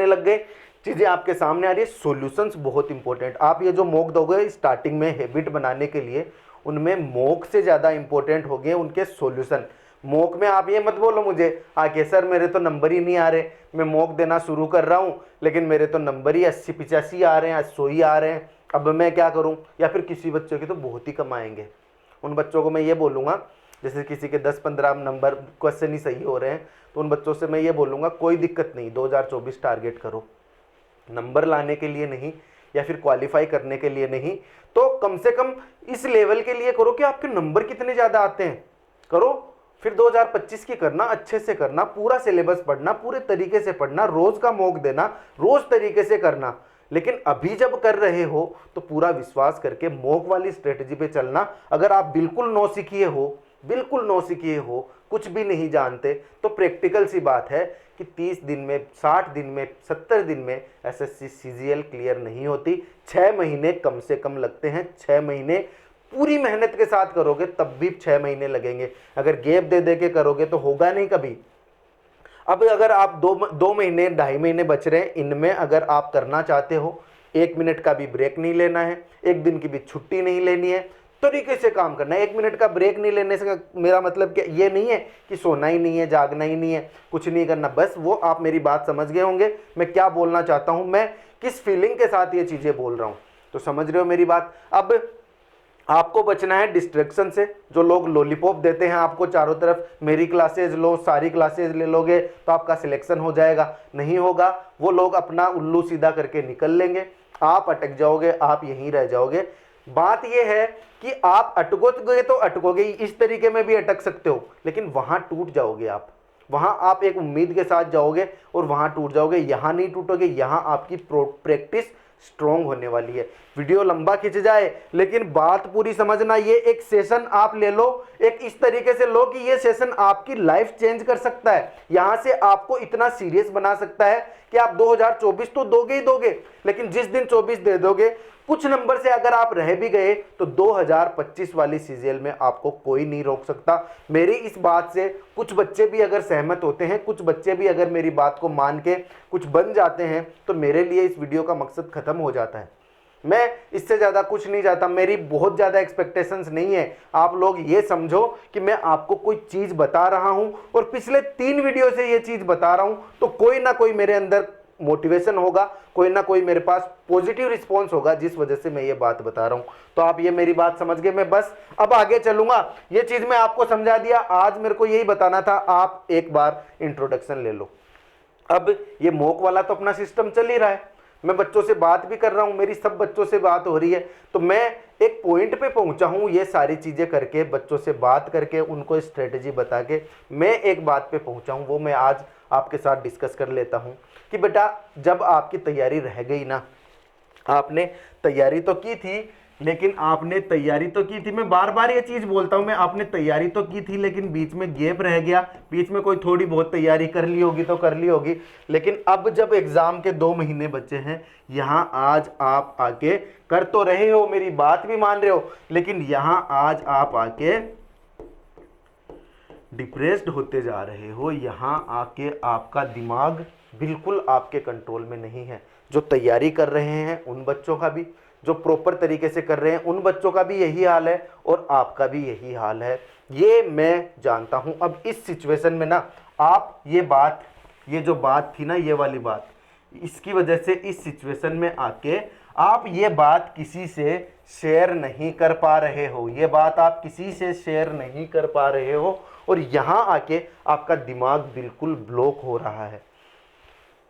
लग गए, चीजें आपके सामने आ रही है। सॉल्यूशंस बहुत इंपॉर्टेंट। आप ये जो मॉक दोगे स्टार्टिंग में हैबिट बनाने के लिए, उनमें मॉक से ज्यादा इंपॉर्टेंट हो गए उनके सॉल्यूशन। मॉक में आप ये मत बोलो मुझे आके सर मेरे तो नंबर ही नहीं आ रहे, मैं मॉक देना शुरू कर रहा हूँ लेकिन मेरे तो नंबर ही 80-85 आ रहे हैं, 100 ही आ रहे हैं, अब मैं क्या करूँ। या फिर किसी बच्चों के तो बहुत ही कम आएंगे, उन बच्चों को मैं ये बोलूँगा, जैसे किसी के 10-15 नंबर क्वेश्चन ही सही हो रहे हैं, तो उन बच्चों से मैं ये बोलूँगा कोई दिक्कत नहीं, 2024 टारगेट करो, नंबर लाने के लिए नहीं या फिर क्वालिफाई करने के लिए नहीं, तो कम से कम इस लेवल के लिए करो कि आपके नंबर कितने ज़्यादा आते हैं, करो। फिर 2025 की करना, अच्छे से करना, पूरा सिलेबस पढ़ना, पूरे तरीके से पढ़ना, रोज का मॉक देना, रोज तरीके से करना। लेकिन अभी जब कर रहे हो तो पूरा विश्वास करके मॉक वाली स्ट्रेटजी पे चलना। अगर आप बिल्कुल नौसिखिए हो, बिल्कुल नौसिखिए हो, कुछ भी नहीं जानते, तो प्रैक्टिकल सी बात है कि 30 दिन में, 60 दिन में, 70 दिन में एसएससी सीजीएल क्लियर नहीं होती। 6 महीने कम से कम लगते हैं। 6 महीने पूरी मेहनत के साथ करोगे तब भी 6 महीने लगेंगे। अगर गैप दे दे के करोगे तो होगा नहीं कभी। अब अगर आप दो महीने, 2.5 महीने बच रहे हैं, इनमें अगर आप करना चाहते हो, 1 मिनट का भी ब्रेक नहीं लेना है, 1 दिन की भी छुट्टी नहीं लेनी है, तरीके से काम करना है। 1 मिनट का ब्रेक नहीं लेने से मेरा मतलब क्या ये नहीं है कि सोना ही नहीं है, जागना ही नहीं है, कुछ नहीं करना। बस वो आप मेरी बात समझ गए होंगे मैं क्या बोलना चाहता हूं, मैं किस फीलिंग के साथ ये चीजें बोल रहा हूं, तो समझ रहे हो मेरी बात। अब आपको बचना है डिस्ट्रैक्शन से। जो लोग लॉलीपॉप देते हैं आपको चारों तरफ, मेरी क्लासेज लो, सारी क्लासेज ले लोगे तो आपका सिलेक्शन हो जाएगा, नहीं होगा। वो लोग अपना उल्लू सीधा करके निकल लेंगे, आप अटक जाओगे, आप यहीं रह जाओगे। बात यह है कि आप अटकोगे तो अटकोगे, इस तरीके में भी अटक सकते हो, लेकिन वहां टूट जाओगे आप। वहां आप एक उम्मीद के साथ जाओगे और वहां टूट जाओगे। यहां नहीं टूटोगे, यहां आपकी प्रैक्टिस स्ट्रॉन्ग होने वाली है। वीडियो लंबा खिंच जाए लेकिन बात पूरी समझना। ये एक सेशन आप ले लो, एक इस तरीके से लो कि ये सेशन आपकी लाइफ चेंज कर सकता है। यहां से आपको इतना सीरियस बना सकता है कि आप 2024 तो दोगे ही दोगे, लेकिन जिस दिन 24 दे दोगे, कुछ नंबर से अगर आप रह भी गए तो 2025 वाली सीजीएल में आपको कोई नहीं रोक सकता। मेरी इस बात से कुछ बच्चे भी अगर सहमत होते हैं, कुछ बच्चे भी अगर मेरी बात को मान के कुछ बन जाते हैं, तो मेरे लिए इस वीडियो का मकसद खत्म हो जाता है। मैं इससे ज़्यादा कुछ नहीं चाहता, मेरी बहुत ज़्यादा एक्सपेक्टेशंस नहीं है। आप लोग ये समझो कि मैं आपको कोई चीज़ बता रहा हूं और पिछले 3 वीडियो से ये चीज़ बता रहा हूं, तो कोई ना कोई मेरे अंदर मोटिवेशन होगा, कोई ना कोई मेरे पास पॉजिटिव रिस्पॉन्स होगा, जिस वजह से मैं ये बात बता रहा हूं। तो आप ये मेरी बात समझ गए। मैं बस अब आगे चलूंगा, ये चीज़ मैं आपको समझा दिया। आज मेरे को यही बताना था, आप एक बार इंट्रोडक्शन ले लो। अब ये मॉक वाला तो अपना सिस्टम चल ही रहा है, मैं बच्चों से बात भी कर रहा हूं, मेरी सब बच्चों से बात हो रही है, तो मैं एक पॉइंट पे पहुंचा हूं। ये सारी चीजें करके, बच्चों से बात करके, उनको स्ट्रेटेजी बता के मैं एक बात पे पहुंचा हूं, वो मैं आज आपके साथ डिस्कस कर लेता हूं कि बेटा जब आपकी तैयारी रह गई ना, आपने तैयारी तो की थी, लेकिन आपने तैयारी तो की थी, मैं बार बार ये चीज बोलता हूं, मैं आपने तैयारी तो की थी लेकिन बीच में गैप रह गया, बीच में कोई थोड़ी बहुत तैयारी कर ली होगी तो कर ली होगी, लेकिन अब जब एग्जाम के 2 महीने बचे हैं, यहां आज आप आके कर तो रहे हो, मेरी बात भी मान रहे हो, लेकिन यहां आज आप आके डिप्रेस्ड होते जा रहे हो। यहां आके आपका दिमाग बिल्कुल आपके कंट्रोल में नहीं है। जो तैयारी कर रहे हैं उन बच्चों का भी, जो प्रॉपर तरीके से कर रहे हैं उन बच्चों का भी यही हाल है और आपका भी यही हाल है, ये मैं जानता हूं। अब इस सिचुएशन में ना आप ये जो बात थी ना, ये वाली बात, इसकी वजह से इस सिचुएशन में आके आप ये बात किसी से शेयर नहीं कर पा रहे हो, ये बात आप किसी से शेयर नहीं कर पा रहे हो, और यहां आके आपका दिमाग बिल्कुल ब्लॉक हो रहा है।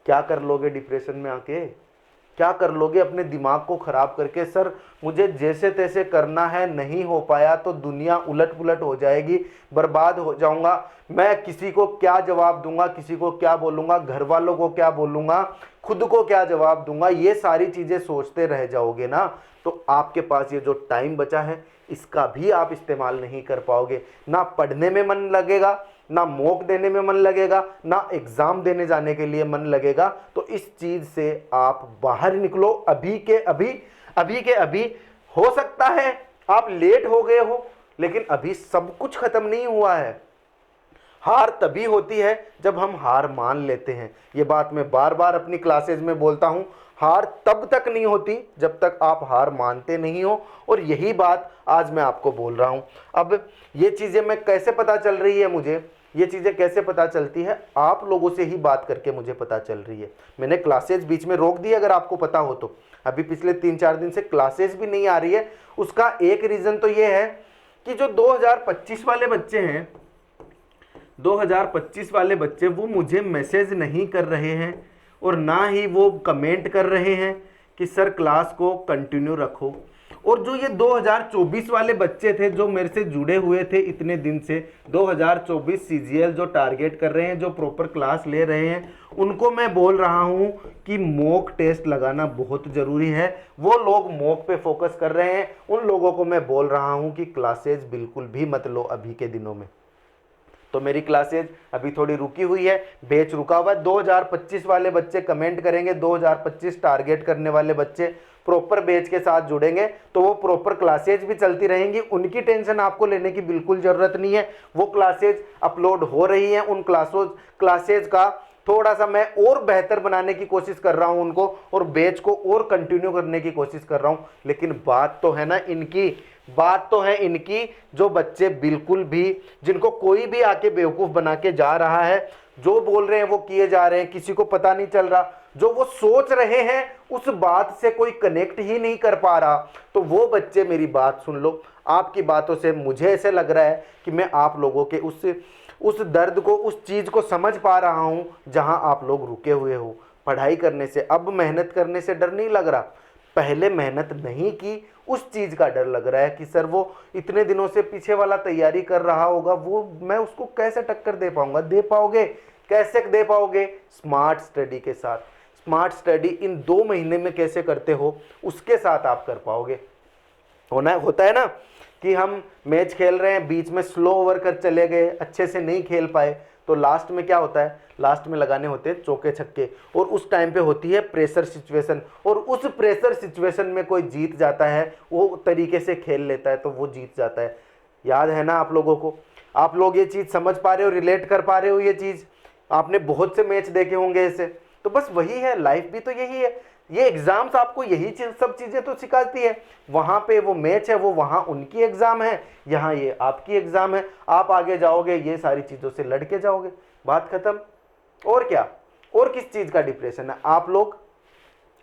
क्या कर लोगे डिप्रेशन में आके, क्या कर लोगे अपने दिमाग को खराब करके? सर मुझे जैसे तैसे करना है, नहीं हो पाया तो दुनिया उलट पुलट हो जाएगी, बर्बाद हो जाऊंगा, मैं किसी को क्या जवाब दूंगा, किसी को क्या बोलूंगा, घर वालों को क्या बोलूंगा, खुद को क्या जवाब दूंगा, ये सारी चीजें सोचते रह जाओगे ना, तो आपके पास ये जो टाइम बचा है इसका भी आप इस्तेमाल नहीं कर पाओगे। ना पढ़ने में मन लगेगा, ना मॉक देने में मन लगेगा, ना एग्जाम देने जाने के लिए मन लगेगा। तो इस चीज से आप बाहर निकलो अभी के अभी। हो सकता है आप लेट हो गए हो, लेकिन अभी सब कुछ खत्म नहीं हुआ है। हार तभी होती है जब हम हार मान लेते हैं। ये बात मैं बार बार अपनी क्लासेज में बोलता हूं, हार तब तक नहीं होती जब तक आप हार मानते नहीं हो, और यही बात आज मैं आपको बोल रहा हूं। अब ये चीज़ें मैं कैसे पता चल रही है मुझे, ये चीज़ें कैसे पता चलती है, आप लोगों से ही बात करके मुझे पता चल रही है। मैंने क्लासेज बीच में रोक दी, अगर आपको पता हो तो। अभी पिछले 3-4 दिन से क्लासेज भी नहीं आ रही है। उसका एक रीज़न तो ये है कि जो 2025 वाले बच्चे हैं, 2025 वाले बच्चे, वो मुझे मैसेज नहीं कर रहे हैं और ना ही वो कमेंट कर रहे हैं कि सर क्लास को कंटिन्यू रखो। और जो ये 2024 वाले बच्चे थे जो मेरे से जुड़े हुए थे इतने दिन से, 2024 सीजीएल जो टारगेट कर रहे हैं, जो प्रॉपर क्लास ले रहे हैं, उनको मैं बोल रहा हूं कि मॉक टेस्ट लगाना बहुत ज़रूरी है। वो लोग मॉक पे फोकस कर रहे हैं, उन लोगों को मैं बोल रहा हूं कि क्लासेज बिल्कुल भी मत लो अभी के दिनों में। तो मेरी क्लासेज अभी थोड़ी रुकी हुई है, बैच रुका हुआ है। 2025 वाले बच्चे कमेंट करेंगे, 2025 टारगेट करने वाले बच्चे प्रॉपर बैच के साथ जुड़ेंगे तो वो प्रॉपर क्लासेज भी चलती रहेंगी, उनकी टेंशन आपको लेने की बिल्कुल ज़रूरत नहीं है। वो क्लासेज अपलोड हो रही हैं, उन क्लासेज का थोड़ा सा मैं और बेहतर बनाने की कोशिश कर रहा हूं उनको, और बैच को और कंटिन्यू करने की कोशिश कर रहा हूं। लेकिन बात तो है ना इनकी, बात तो है इनकी, जो बच्चे बिल्कुल भी, जिनको कोई भी आके बेवकूफ़ बना के जा रहा है, जो बोल रहे हैं वो किए जा रहे हैं, किसी को पता नहीं चल रहा, जो वो सोच रहे हैं उस बात से कोई कनेक्ट ही नहीं कर पा रहा, तो वो बच्चे मेरी बात सुन लो। आपकी बातों से मुझे ऐसे लग रहा है कि मैं आप लोगों के उस दर्द को, उस चीज़ को समझ पा रहा हूँ जहाँ आप लोग रुके हुए हो। पढ़ाई करने से, अब मेहनत करने से डर नहीं लग रहा, पहले मेहनत नहीं की उस चीज़ का डर लग रहा है कि सर वो इतने दिनों से पीछे वाला तैयारी कर रहा होगा, वो मैं उसको कैसे टक्कर दे पाऊंगा। दे पाओगे, कैसे दे पाओगे? स्मार्ट स्टडी के साथ। स्मार्ट स्टडी इन 2 महीने में कैसे करते हो उसके साथ आप कर पाओगे। होता है ना कि हम मैच खेल रहे हैं, बीच में स्लो ओवर कर चले गए, अच्छे से नहीं खेल पाए, तो लास्ट में क्या होता है, लास्ट में लगाने होते हैं चौके छक्के, और उस टाइम पे होती है प्रेशर सिचुएशन, और उस प्रेशर सिचुएशन में कोई जीत जाता है, वो तरीके से खेल लेता है तो वो जीत जाता है। याद है ना आप लोगों को? आप लोग ये चीज़ समझ पा रहे हो, रिलेट कर पा रहे हो? ये चीज़ आपने बहुत से मैच देखे होंगे ऐसे। तो बस वही है, लाइफ भी तो यही है। ये एग्जाम्स आपको यही सब चीज़ें तो सिखाती है। वहाँ पे वो मैच है, वो वहाँ उनकी एग्ज़ाम है, यहाँ ये आपकी एग्ज़ाम है। आप आगे जाओगे, ये सारी चीज़ों से लड़ के जाओगे, बात खत्म। और क्या, और किस चीज़ का डिप्रेशन है? आप लोग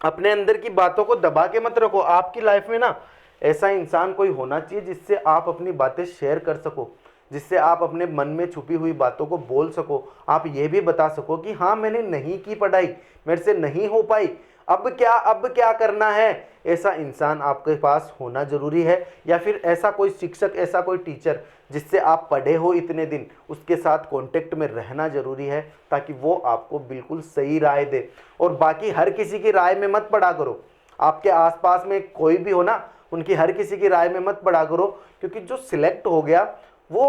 अपने अंदर की बातों को दबा के मत रखो। आपकी लाइफ में ना ऐसा इंसान कोई होना चाहिए जिससे आप अपनी बातें शेयर कर सको, जिससे आप अपने मन में छुपी हुई बातों को बोल सको। आप ये भी बता सको कि हाँ मैंने नहीं की पढ़ाई, मेरे से नहीं हो पाई, अब क्या करना है। ऐसा इंसान आपके पास होना जरूरी है, या फिर ऐसा कोई शिक्षक, ऐसा कोई टीचर जिससे आप पढ़े हो इतने दिन, उसके साथ कांटेक्ट में रहना जरूरी है, ताकि वो आपको बिल्कुल सही राय दे। और बाकी हर किसी की राय में मत पड़ा करो। आपके आसपास में कोई भी हो ना, उनकी हर किसी की राय में मत पड़ा करो, क्योंकि जो सिलेक्ट हो गया वो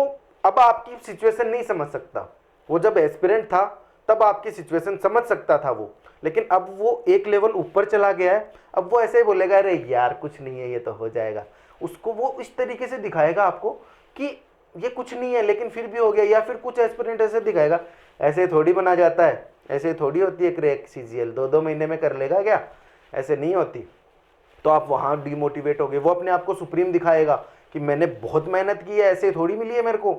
अब आपकी सिचुएशन नहीं समझ सकता। वो जब एस्पिरेंट था तब आपकी सिचुएशन समझ सकता था वो, लेकिन अब वो एक लेवल ऊपर चला गया है। अब वो ऐसे ही बोलेगा, अरे यार कुछ नहीं है, ये तो हो जाएगा। उसको वो इस तरीके से दिखाएगा आपको कि ये कुछ नहीं है, लेकिन फिर भी हो गया। या फिर कुछ एस्पिरेंट ऐसे दिखाएगा, ऐसे थोड़ी बना जाता है, ऐसे थोड़ी होती है क्रैक सीजीएल, 2-2 महीने में कर लेगा क्या? ऐसे नहीं होती। तो आप वहाँ डिमोटिवेट हो गए। वो अपने आप को सुप्रीम दिखाएगा कि मैंने बहुत मेहनत की है, ऐसे थोड़ी मिली है मेरे को।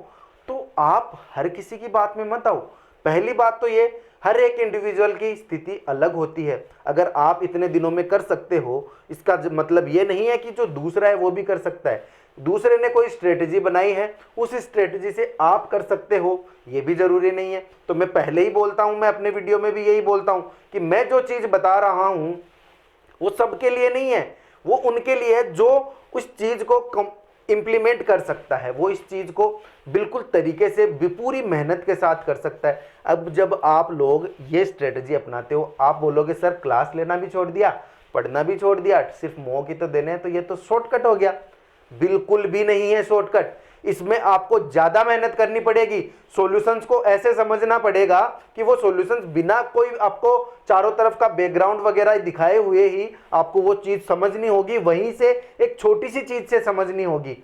तो आप हर किसी की बात में मत आओ। पहली बात तो ये, हर एक इंडिविजुअल की स्थिति अलग होती है। अगर आप इतने दिनों में कर सकते हो, इसका मतलब ये नहीं है कि जो दूसरा है वो भी कर सकता है। दूसरे ने कोई स्ट्रेटजी बनाई है, उस स्ट्रेटजी से आप कर सकते हो, ये भी जरूरी नहीं है। तो मैं पहले ही बोलता हूं, मैं अपने वीडियो में भी यही बोलता हूं कि मैं जो चीज़ बता रहा हूं वो सबके लिए नहीं है, वो उनके लिए है जो उस चीज़ को इम्प्लीमेंट कर सकता है, वो इस चीज़ को बिल्कुल तरीके से पूरी मेहनत के साथ कर सकता है। अब जब आप लोग ये स्ट्रेटजी अपनाते हो, आप बोलोगे सर क्लास लेना भी छोड़ दिया, पढ़ना भी छोड़ दिया, सिर्फ मॉक ही तो देने हैं, तो ये तो शॉर्टकट हो गया। बिल्कुल भी नहीं है शॉर्टकट। इसमें आपको ज़्यादा मेहनत करनी पड़ेगी। सॉल्यूशंस को ऐसे समझना पड़ेगा कि वो सॉल्यूशंस बिना कोई आपको चारों तरफ का बैकग्राउंड वगैरह दिखाए हुए ही आपको वो चीज़ समझनी होगी। वहीं से एक छोटी सी चीज़ से समझनी होगी।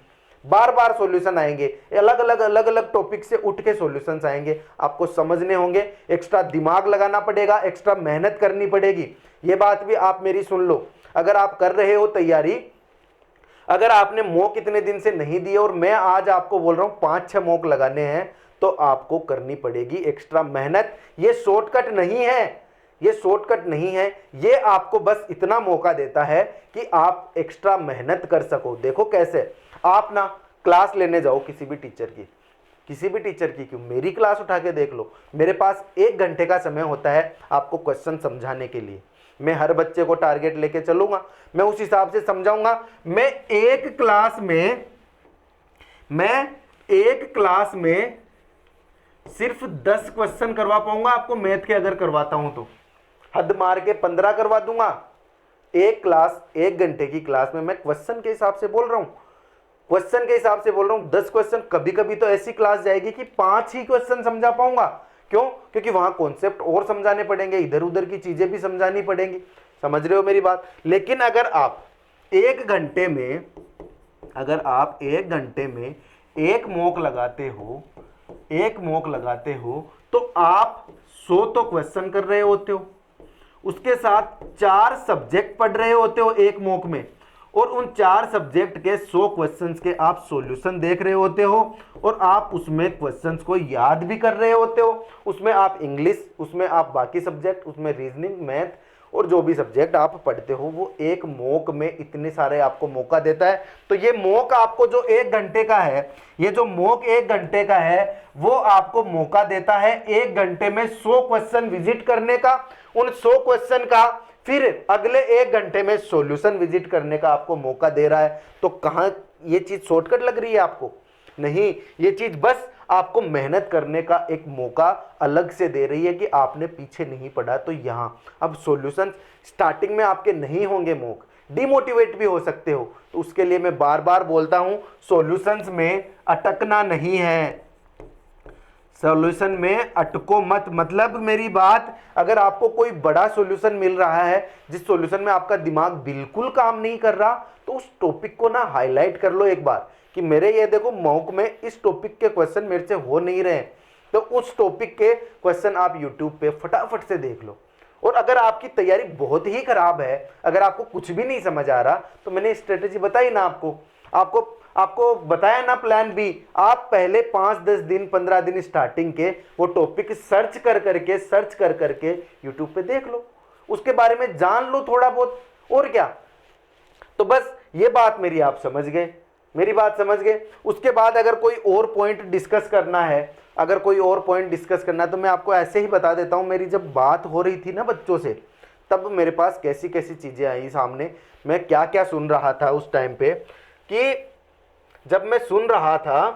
बार बार सॉल्यूशन आएंगे, अलग अलग टॉपिक से उठ के सॉल्यूशंस आएंगे, आपको समझने होंगे, एक्स्ट्रा दिमाग लगाना पड़ेगा, एक्स्ट्रा मेहनत करनी पड़ेगी। ये बात भी आप मेरी सुन लो। अगर आप कर रहे हो तैयारी, अगर आपने मॉक इतने दिन से नहीं दिए और मैं आज आपको बोल रहा हूं 5-6 मॉक लगाने हैं, तो आपको करनी पड़ेगी एक्स्ट्रा मेहनत। ये शॉर्टकट नहीं है, ये शॉर्टकट नहीं है। ये आपको बस इतना मौका देता है कि आप एक्स्ट्रा मेहनत कर सको। देखो कैसे, आप ना क्लास लेने जाओ किसी भी टीचर की, किसी भी टीचर की, क्यों मेरी क्लास उठा के देख लो। मेरे पास 1 घंटे का समय होता है आपको क्वेश्चन समझाने के लिए। मैं हर बच्चे को टारगेट लेके चलूंगा, मैं उस हिसाब से समझाऊंगा। मैं एक क्लास में सिर्फ 10 क्वेश्चन करवा पाऊंगा आपको मैथ के, अगर करवाता हूं तो हद मार के 15 करवा दूंगा। एक क्लास, 1 घंटे की क्लास में, मैं क्वेश्चन के हिसाब से बोल रहा हूं, क्वेश्चन के हिसाब से बोल रहा हूं, 10 क्वेश्चन। कभी कभी तो ऐसी क्लास जाएगी कि 5 ही क्वेश्चन समझा पाऊंगा। क्यों? क्योंकि वहां कॉन्सेप्ट और समझाने पड़ेंगे, इधर उधर की चीजें भी समझानी पड़ेंगी। समझ रहे हो मेरी बात? लेकिन अगर आप 1 घंटे में, एक मॉक लगाते हो तो आप 100 तो क्वेश्चन कर रहे होते हो, उसके साथ 4 सब्जेक्ट पढ़ रहे होते हो एक मॉक में, और उन 4 सब्जेक्ट के 100 क्वेश्चंस के आप सॉल्यूशन देख रहे होते हो, और आप उसमें क्वेश्चंस को याद भी कर रहे होते हो। उसमें आप इंग्लिश, उसमें आप बाकी सब्जेक्ट, उसमें रीजनिंग, मैथ और जो भी सब्जेक्ट आप पढ़ते हो, वो एक मॉक में इतने सारे आपको मौका देता है। तो ये मॉक आपको जो 1 घंटे का है, ये जो मॉक 1 घंटे का है, वो आपको मौका देता है 1 घंटे में 100 क्वेश्चन विजिट करने का। उन 100 क्वेश्चन का फिर अगले 1 घंटे में सॉल्यूशन विजिट करने का आपको मौका दे रहा है। तो कहां ये चीज शॉर्टकट लग रही है आपको? नहीं, ये चीज बस आपको मेहनत करने का एक मौका अलग से दे रही है कि आपने पीछे नहीं पढ़ा। तो यहां अब सॉल्यूशन स्टार्टिंग में आपके नहीं होंगे, मॉक डिमोटिवेट भी हो सकते हो। तो उसके लिए मैं बार बार बोलता हूं, सॉल्यूशंस में अटकना नहीं है, सॉल्यूशन में अटको मत। मतलब मेरी बात, अगर आपको कोई बड़ा सॉल्यूशन मिल रहा है जिस सॉल्यूशन में आपका दिमाग बिल्कुल काम नहीं कर रहा, तो उस टॉपिक को ना हाईलाइट कर लो एक बार कि मेरे ये देखो मॉक में इस टॉपिक के क्वेश्चन मेरे से हो नहीं रहे, तो उस टॉपिक के क्वेश्चन आप यूट्यूब पे फटाफट से देख लो। और अगर आपकी तैयारी बहुत ही खराब है, अगर आपको कुछ भी नहीं समझ आ रहा, तो मैंने स्ट्रेटेजी बताई ना आपको बताया ना प्लान बी। आप पहले 5-10 दिन 15 दिन स्टार्टिंग के वो टॉपिक सर्च कर करके यूट्यूब पे देख लो, उसके बारे में जान लो थोड़ा बहुत, और क्या। तो बस ये बात मेरी आप समझ गए, मेरी बात समझ गए। उसके बाद अगर कोई और पॉइंट डिस्कस करना है, तो मैं आपको ऐसे ही बता देता हूं। मेरी जब बात हो रही थी ना बच्चों से, तब मेरे पास कैसी कैसी चीजें आई सामने, मैं क्या क्या सुन रहा था उस टाइम पे, कि जब मैं सुन रहा था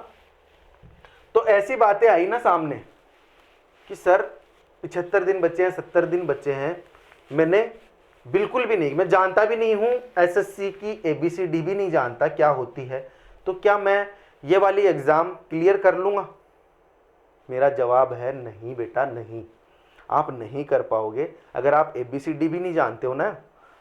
तो ऐसी बातें आई ना सामने कि सर 75 दिन बच्चे हैं, 70 दिन बच्चे हैं, मैंने बिल्कुल भी नहीं, मैं जानता भी नहीं हूं, एसएससी की ABCD भी नहीं जानता क्या होती है, तो क्या मैं ये वाली एग्जाम क्लियर कर लूंगा? मेरा जवाब है नहीं बेटा, नहीं, आप नहीं कर पाओगे। अगर आप ABCD भी नहीं जानते हो ना,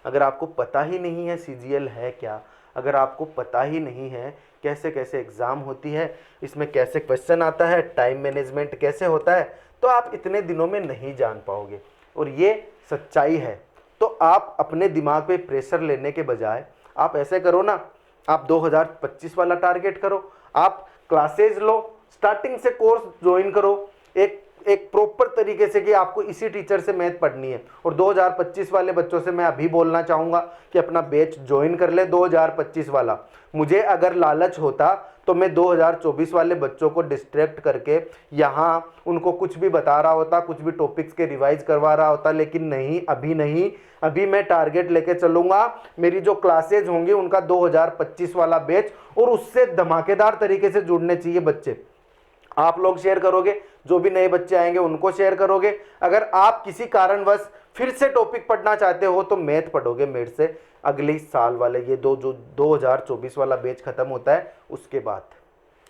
अगर आपको पता ही नहीं है CGL है क्या, अगर आपको पता ही नहीं है कैसे कैसे एग्जाम होती है, इसमें कैसे क्वेश्चन आता है, टाइम मैनेजमेंट कैसे होता है, तो आप इतने दिनों में नहीं जान पाओगे। और ये सच्चाई है। तो आप अपने दिमाग पे प्रेशर लेने के बजाय आप ऐसे करो ना, आप 2025 वाला टारगेट करो, आप क्लासेज लो, स्टार्टिंग से कोर्स ज्वाइन करो, एक प्रॉपर तरीके से कि आपको इसी टीचर से मैथ पढ़नी है। और 2025 वाले बच्चों से मैं अभी बोलना चाहूँगा कि अपना बैच ज्वाइन कर ले 2025 वाला। मुझे अगर लालच होता तो मैं 2024 वाले बच्चों को डिस्ट्रैक्ट करके यहाँ उनको कुछ भी बता रहा होता, कुछ भी टॉपिक्स के रिवाइज करवा रहा होता, लेकिन नहीं, अभी नहीं। अभी मैं टारगेट लेके चलूँगा, मेरी जो क्लासेज होंगी उनका 2025 वाला बैच, और उससे धमाकेदार तरीके से जुड़ने चाहिए बच्चे। आप लोग शेयर करोगे, जो भी नए बच्चे आएंगे उनको शेयर करोगे। अगर आप किसी कारणवश फिर से टॉपिक पढ़ना चाहते हो तो मैथ पढ़ोगे मेरे से अगले साल वाले, ये जो 2024 वाला बैच खत्म होता है उसके बाद।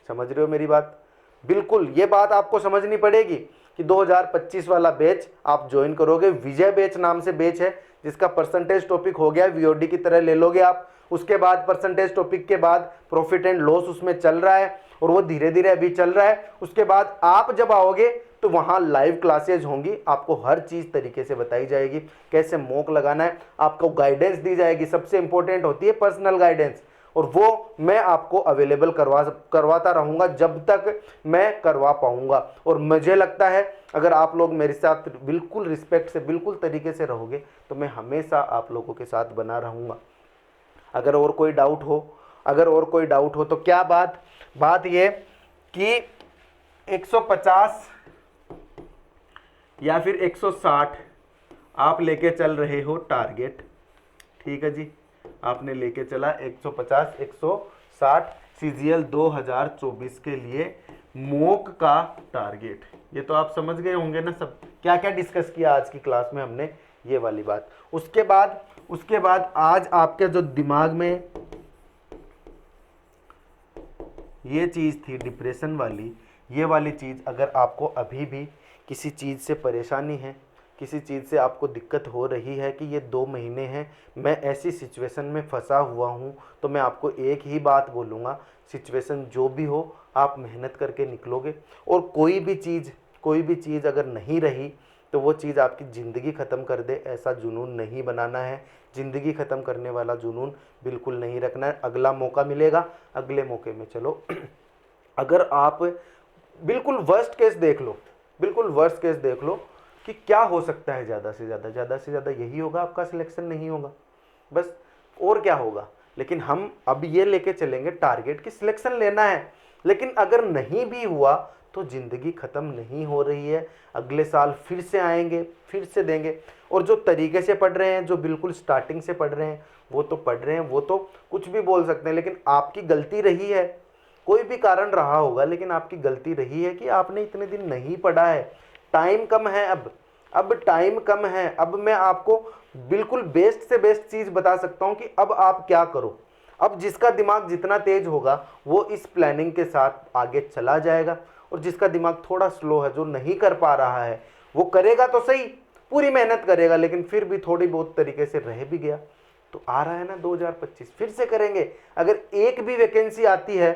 समझ रहे हो मेरी बात? बिल्कुल ये बात आपको समझनी पड़ेगी कि 2025 वाला बैच आप ज्वाइन करोगे। विजय बैच नाम से बैच है, जिसका परसेंटेज टॉपिक हो गया, VOD की तरह ले लोगे आप। उसके बाद परसेंटेज टॉपिक के बाद प्रॉफिट एंड लॉस उसमें चल रहा है, और वो धीरे धीरे अभी चल रहा है। उसके बाद आप जब आओगे तो वहां लाइव क्लासेज होंगी, आपको हर चीज तरीके से बताई जाएगी, कैसे मॉक लगाना है, आपको गाइडेंस दी जाएगी। सबसे इंपॉर्टेंट होती है पर्सनल गाइडेंस, और वो मैं आपको अवेलेबल करवाता रहूंगा जब तक मैं करवा पाऊंगा। और मुझे लगता है अगर आप लोग मेरे साथ बिल्कुल रिस्पेक्ट से, बिल्कुल तरीके से रहोगे, तो मैं हमेशा आप लोगों के साथ बना रहूंगा। अगर और कोई डाउट हो तो क्या बात ये कि 150 या फिर 160 आप लेके चल रहे हो टारगेट, ठीक है जी, आपने लेके चला 150 160 सीजीएल 2024 के लिए मॉक का टारगेट। ये तो आप समझ गए होंगे ना सब क्या क्या डिस्कस किया आज की क्लास में हमने, ये वाली बात। उसके बाद आज आपके जो दिमाग में ये चीज़ थी डिप्रेशन वाली, ये वाली चीज़ अगर आपको अभी भी किसी चीज़ से परेशानी है, किसी चीज़ से आपको दिक्कत हो रही है कि ये 2 महीने हैं मैं ऐसी सिचुएशन में फंसा हुआ हूँ, तो मैं आपको एक ही बात बोलूँगा, सिचुएशन जो भी हो आप मेहनत करके निकलोगे। और कोई भी चीज़ अगर नहीं रही तो वो चीज़ आपकी ज़िंदगी ख़त्म कर दे, ऐसा जुनून नहीं बनाना है। ज़िंदगी ख़त्म करने वाला जुनून बिल्कुल नहीं रखना है। अगला मौका मिलेगा, अगले मौके में चलो। अगर आप बिल्कुल वर्स्ट केस देख लो कि क्या हो सकता है, ज़्यादा से ज़्यादा यही होगा, आपका सिलेक्शन नहीं होगा, बस और क्या होगा। लेकिन हम अब ये लेके चलेंगे टारगेट की सिलेक्शन लेना है, लेकिन अगर नहीं भी हुआ तो ज़िंदगी ख़त्म नहीं हो रही है। अगले साल फिर से आएंगे, फिर से देंगे। और जो तरीके से पढ़ रहे हैं, जो बिल्कुल स्टार्टिंग से पढ़ रहे हैं, वो तो पढ़ रहे हैं, वो तो कुछ भी बोल सकते हैं, लेकिन आपकी गलती रही है, कोई भी कारण रहा होगा, लेकिन आपकी गलती रही है कि आपने इतने दिन नहीं पढ़ा है। टाइम कम है, अब टाइम कम है। अब मैं आपको बिल्कुल बेस्ट से बेस्ट चीज़ बता सकता हूँ कि अब आप क्या करो। अब जिसका दिमाग जितना तेज होगा वो इस प्लानिंग के साथ आगे चला जाएगा, और जिसका दिमाग थोड़ा स्लो है, जो नहीं कर पा रहा है, वो करेगा तो सही, पूरी मेहनत करेगा, लेकिन फिर भी थोड़ी बहुत तरीके से रह भी गया। तो आ रहा है ना 2025, फिर से करेंगे। अगर एक भी वैकेंसी आती है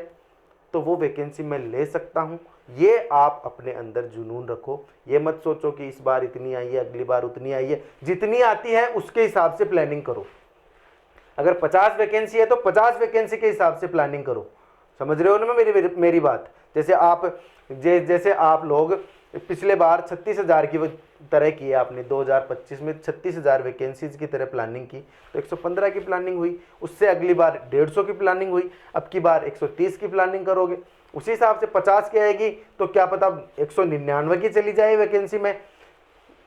तो वो वैकेंसी मैं ले सकता हूँ। ये आप अपने अंदर जुनून रखो। ये मत सोचो कि इस बार इतनी आई है, अगली बार उतनी आई है। जितनी आती है उसके हिसाब से प्लानिंग करो। अगर 50 वैकेंसी है तो 50 वैकेंसी के हिसाब से प्लानिंग करो। समझ रहे हो ना मेरी बात। जैसे आप लोग पिछले बार 36,000 की तरह की है, आपने 2025 में 36,000 वैकेंसीज की तरह प्लानिंग की, तो 115 की प्लानिंग हुई। उससे अगली बार 150 की प्लानिंग हुई, अब की बार 130 की प्लानिंग करोगे। उसी हिसाब से 50 की आएगी तो क्या पता 199 की चली जाए वैकेंसी में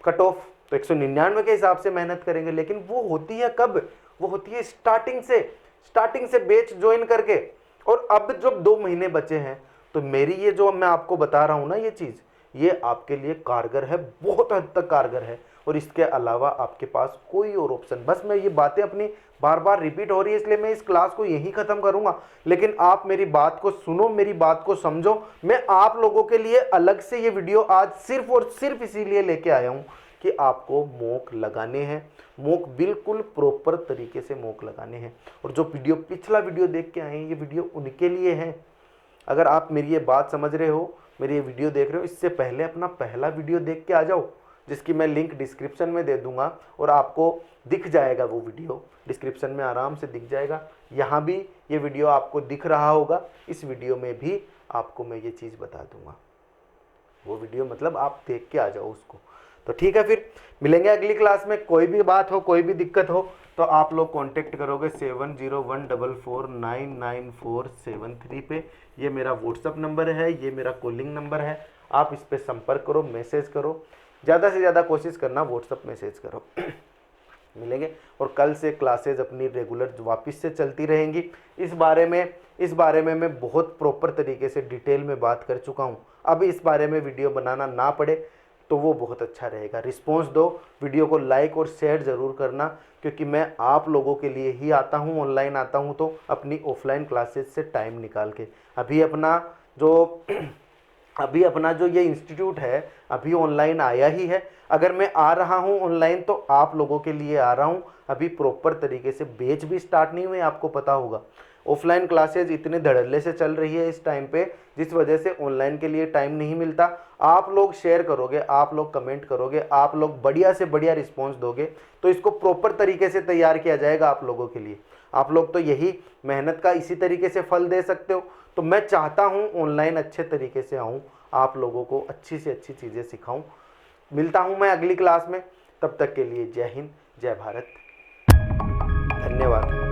कट ऑफ, तो 199 के हिसाब से मेहनत करेंगे। लेकिन वो होती है कब? वो होती है स्टार्टिंग से बैच ज्वाइन करके। और अब जब 2 महीने बचे हैं तो मेरी ये जो मैं आपको बता रहा हूँ ना, ये चीज़ ये आपके लिए कारगर है, बहुत हद तक कारगर है। और इसके अलावा आपके पास कोई और ऑप्शन, बस मैं ये बातें अपनी बार बार रिपीट हो रही है इसलिए मैं इस क्लास को यहीं ख़त्म करूँगा। लेकिन आप मेरी बात को सुनो, मेरी बात को समझो। मैं आप लोगों के लिए अलग से ये वीडियो आज सिर्फ और सिर्फ इसीलिए लेके आया हूँ कि आपको मॉक लगाने हैं, मॉक बिल्कुल प्रॉपर तरीके से मॉक लगाने हैं। और जो पिछला वीडियो देख के आए हैं, ये वीडियो उनके लिए है। अगर आप मेरी ये बात समझ रहे हो, मेरी ये वीडियो देख रहे हो, इससे पहले अपना पहला वीडियो देख के आ जाओ, जिसकी मैं लिंक डिस्क्रिप्शन में दे दूंगा, और आपको दिख जाएगा वो वीडियो, डिस्क्रिप्शन में आराम से दिख जाएगा। यहाँ भी ये वीडियो आपको दिख रहा होगा, इस वीडियो में भी आपको मैं ये चीज़ बता दूंगा। वो वीडियो मतलब आप देख के आ जाओ उसको। तो ठीक है, फिर मिलेंगे अगली क्लास में। कोई भी बात हो, कोई भी दिक्कत हो तो आप लोग कांटेक्ट करोगे 7014499473 पे। ये मेरा व्हाट्सअप नंबर है, ये मेरा कॉलिंग नंबर है। आप इस पे संपर्क करो, मैसेज करो, ज़्यादा से ज़्यादा कोशिश करना व्हाट्सअप मैसेज करो। मिलेंगे। और कल से क्लासेज अपनी रेगुलर वापस से चलती रहेंगी। इस बारे में मैं बहुत प्रॉपर तरीके से डिटेल में बात कर चुका हूँ। अब इस बारे में वीडियो बनाना ना पड़े तो वो बहुत अच्छा रहेगा। रिस्पॉन्स दो, वीडियो को लाइक और शेयर ज़रूर करना, क्योंकि मैं आप लोगों के लिए ही आता हूँ, ऑनलाइन आता हूँ तो अपनी ऑफलाइन क्लासेज से टाइम निकाल के। अभी अपना जो ये इंस्टीट्यूट है अभी ऑनलाइन आया ही है। अगर मैं आ रहा हूँ ऑनलाइन तो आप लोगों के लिए आ रहा हूँ। अभी प्रॉपर तरीके से बैच भी स्टार्ट नहीं हुए, आपको पता होगा। ऑफलाइन क्लासेज इतने धड़ल्ले से चल रही है इस टाइम पे, जिस वजह से ऑनलाइन के लिए टाइम नहीं मिलता। आप लोग शेयर करोगे, आप लोग कमेंट करोगे, आप लोग बढ़िया से बढ़िया रिस्पॉन्स दोगे तो इसको प्रॉपर तरीके से तैयार किया जाएगा आप लोगों के लिए। आप लोग तो यही मेहनत का इसी तरीके से फल दे सकते हो। तो मैं चाहता हूँ ऑनलाइन अच्छे तरीके से आऊँ, आप लोगों को अच्छी से अच्छी चीज़ें सिखाऊँ। मिलता हूँ मैं अगली क्लास में, तब तक के लिए जय हिंद, जय भारत, धन्यवाद।